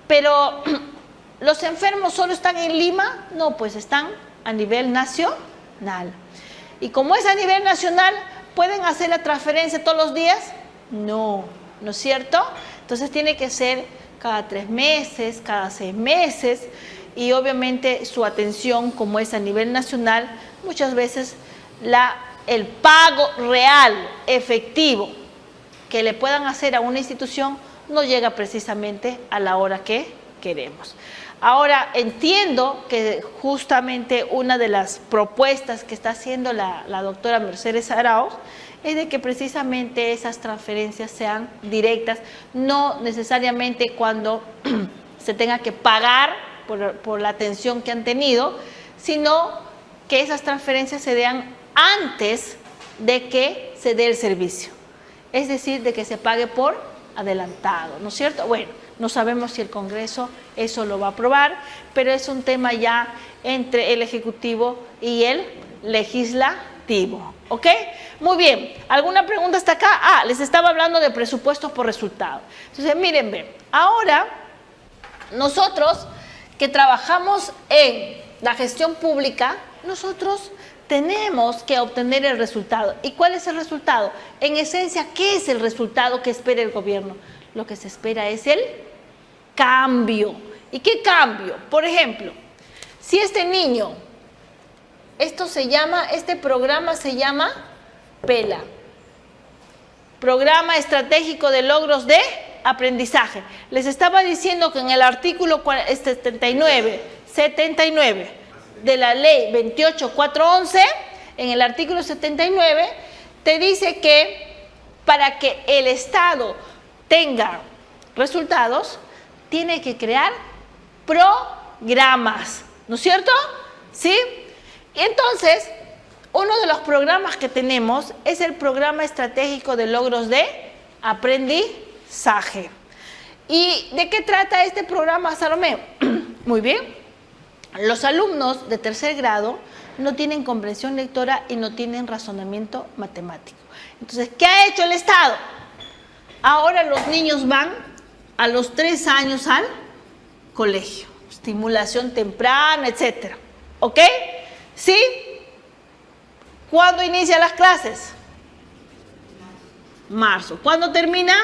Pero ¿los enfermos solo están en Lima? No, pues están a nivel nacional. Y como es a nivel nacional, ¿pueden hacer la transferencia todos los días? No, ¿no es cierto? Entonces tiene que ser cada 3 meses, cada 6 meses, y obviamente su atención, como es a nivel nacional, muchas veces el pago real, efectivo, que le puedan hacer a una institución no llega precisamente a la hora que queremos. Ahora, entiendo que justamente una de las propuestas que está haciendo la doctora Mercedes Arauz es de que precisamente esas transferencias sean directas, no necesariamente cuando se tenga que pagar por la atención que han tenido, sino que esas transferencias se den antes de que se dé el servicio. Es decir, de que se pague por adelantado, ¿no es cierto? Bueno, no sabemos si el Congreso eso lo va a aprobar, pero es un tema ya entre el Ejecutivo y el Legislativo, ¿ok? Muy bien, ¿alguna pregunta hasta acá? Les estaba hablando de presupuestos por resultado. Entonces, miren, ven, ahora nosotros que trabajamos en la gestión pública, nosotros tenemos que obtener el resultado. ¿Y cuál es el resultado? En esencia, ¿qué es el resultado que espera el gobierno? Lo que se espera es el cambio. ¿Y qué cambio? Por ejemplo, si este niño, este programa se llama PELA, Programa Estratégico de Logros de Aprendizaje. Les estaba diciendo que en el artículo 79 de la ley 28411, en el artículo 79, te dice que para que el Estado tenga resultados, tiene que crear programas, ¿no es cierto? ¿Sí? Y entonces, uno de los programas que tenemos es el Programa Estratégico de Logros de Aprendizaje. ¿Y de qué trata este programa, Salomé? Muy bien. Los alumnos de 3er grado no tienen comprensión lectora y no tienen razonamiento matemático. Entonces, ¿qué ha hecho el Estado? Ahora los niños van a los 3 años al colegio, estimulación temprana, etcétera. ¿Ok? ¿Sí? ¿Cuándo inician las clases? Marzo. ¿Cuándo termina?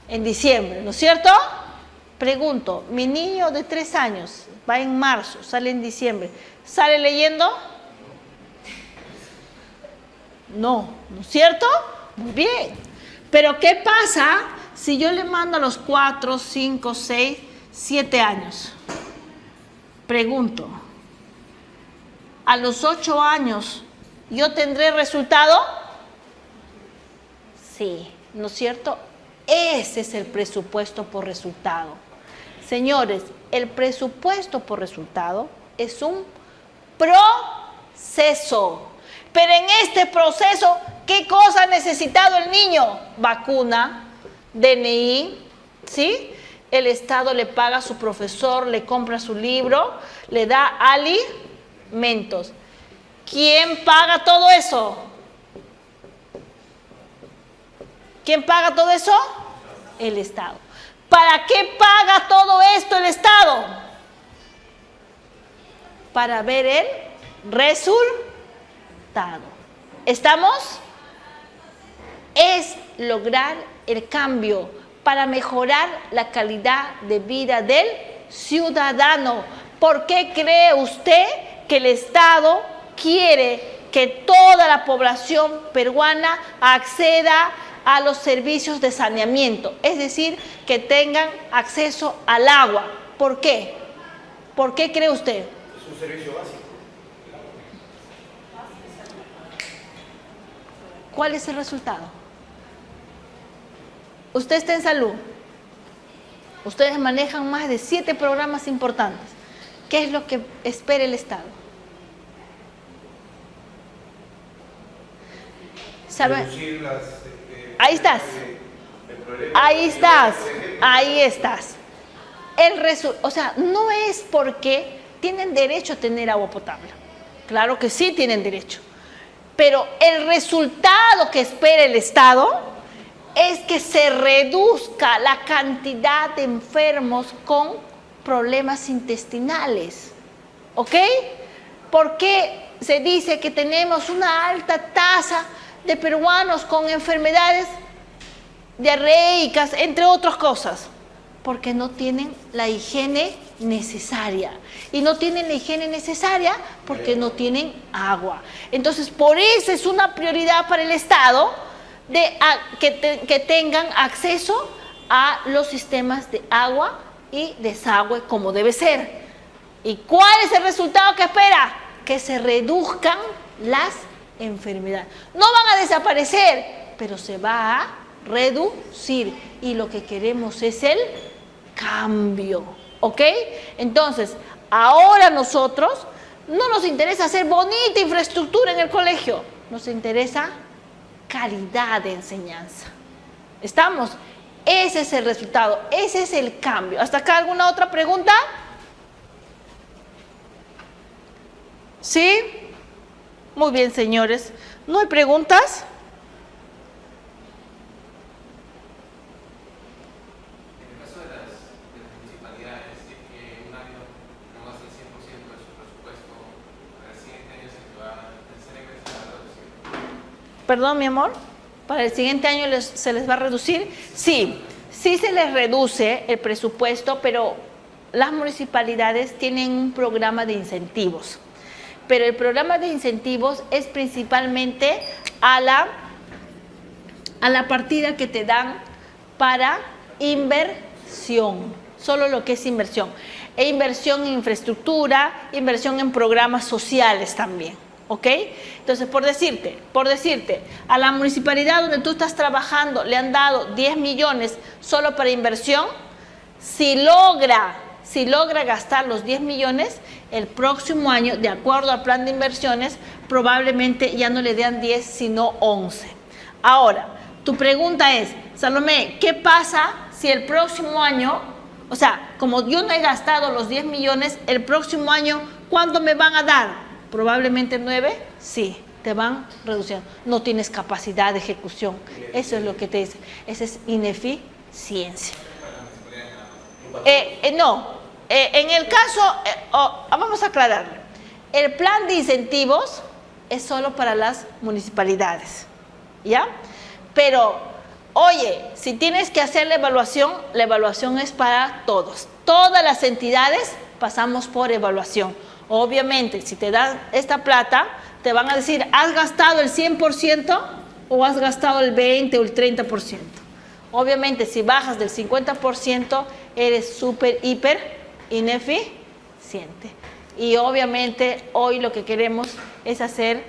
En diciembre, ¿no es cierto? Pregunto, mi niño de 3 años va en marzo, sale en diciembre, ¿sale leyendo? No, ¿no es cierto? Muy bien. Pero ¿qué pasa si yo le mando a los 4, 5, 6, 7 años? Pregunto, ¿a los 8 años yo tendré resultado? Sí, ¿no es cierto? Ese es el presupuesto por resultado. Señores, el presupuesto por resultado es un proceso. Pero en este proceso, ¿qué cosa ha necesitado el niño? Vacuna, DNI, ¿sí? El Estado le paga a su profesor, le compra su libro, le da alimentos. ¿Quién paga todo eso? ¿Quién paga todo eso? El Estado. ¿Para qué paga todo esto el Estado? Para ver el resultado. ¿Estamos? Es lograr el cambio para mejorar la calidad de vida del ciudadano. ¿Por qué cree usted que el Estado quiere que toda la población peruana acceda a los servicios de saneamiento? Es decir, que tengan acceso al agua. ¿Por qué? ¿Por qué cree usted? Es un servicio básico. ¿Cuál es el resultado? Usted está en salud. Ustedes manejan más de 7 programas importantes. ¿Qué es lo que espera el Estado? Reducir las... Ahí estás. Ahí estás. Ahí estás. O sea, no es porque tienen derecho a tener agua potable. Claro que sí tienen derecho. Pero el resultado que espera el Estado es que se reduzca la cantidad de enfermos con problemas intestinales. ¿Ok? ¿Por qué se dice que tenemos una alta tasa de peruanos con enfermedades diarreicas, entre otras cosas? Porque no tienen la higiene necesaria. Y no tienen la higiene necesaria porque no tienen agua. Entonces, por eso es una prioridad para el Estado que tengan acceso a los sistemas de agua y desagüe como debe ser. ¿Y cuál es el resultado que espera? Que se reduzcan las enfermedades. No van a desaparecer, pero se va a reducir. Y lo que queremos es el cambio. ¿Ok? Entonces, ahora nosotros no nos interesa hacer bonita infraestructura en el colegio. Nos interesa calidad de enseñanza. ¿Estamos? Ese es el resultado. Ese es el cambio. ¿Hasta acá alguna otra pregunta? ¿Sí? Muy bien, señores. ¿No hay preguntas? En el caso de las municipalidades, si es que un año no gasta el 100% de su presupuesto, para el siguiente año se les va a reducir. Perdón, mi amor. ¿Para el siguiente año se les va a reducir? Sí, sí se les reduce el presupuesto, pero las municipalidades tienen un programa de incentivos. Pero el programa de incentivos es principalmente a la partida que te dan para inversión, solo lo que es inversión. E inversión en infraestructura, inversión en programas sociales también, ¿ok? Entonces, por decirte, a la municipalidad donde tú estás trabajando le han dado 10 millones solo para inversión. Si logra gastar los 10 millones, el próximo año, de acuerdo al plan de inversiones, probablemente ya no le den 10, sino 11. Ahora, tu pregunta es, Salomé, ¿qué pasa si el próximo año, o sea, como yo no he gastado los 10 millones, el próximo año, ¿cuánto me van a dar? Probablemente 9, sí, te van reduciendo. No tienes capacidad de ejecución. Eso es lo que te dice. Esa es ineficiencia. En el caso, vamos a aclararlo. El plan de incentivos es solo para las municipalidades, ¿ya? Pero, oye, si tienes que hacer la evaluación es para todos. Todas las entidades pasamos por evaluación. Obviamente, si te dan esta plata, te van a decir, ¿has gastado el 100% o has gastado el 20% o el 30%? Obviamente, si bajas del 50%, eres súper, hiper ineficiente. Y obviamente, hoy lo que queremos es hacer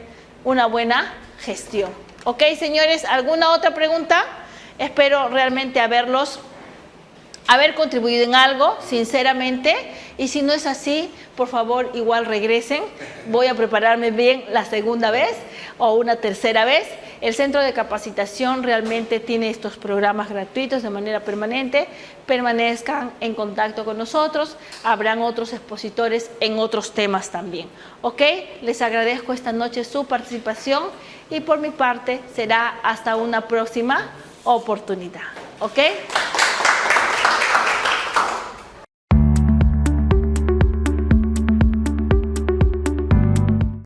una buena gestión. ¿Ok, señores? ¿Alguna otra pregunta? Espero realmente haber contribuido en algo, sinceramente. Y si no es así, por favor, igual regresen. Voy a prepararme bien la segunda vez o una tercera vez. El Centro de Capacitación realmente tiene estos programas gratuitos de manera permanente. Permanezcan en contacto con nosotros. Habrán otros expositores en otros temas también. ¿Ok? Les agradezco esta noche su participación y por mi parte será hasta una próxima oportunidad. ¿Ok?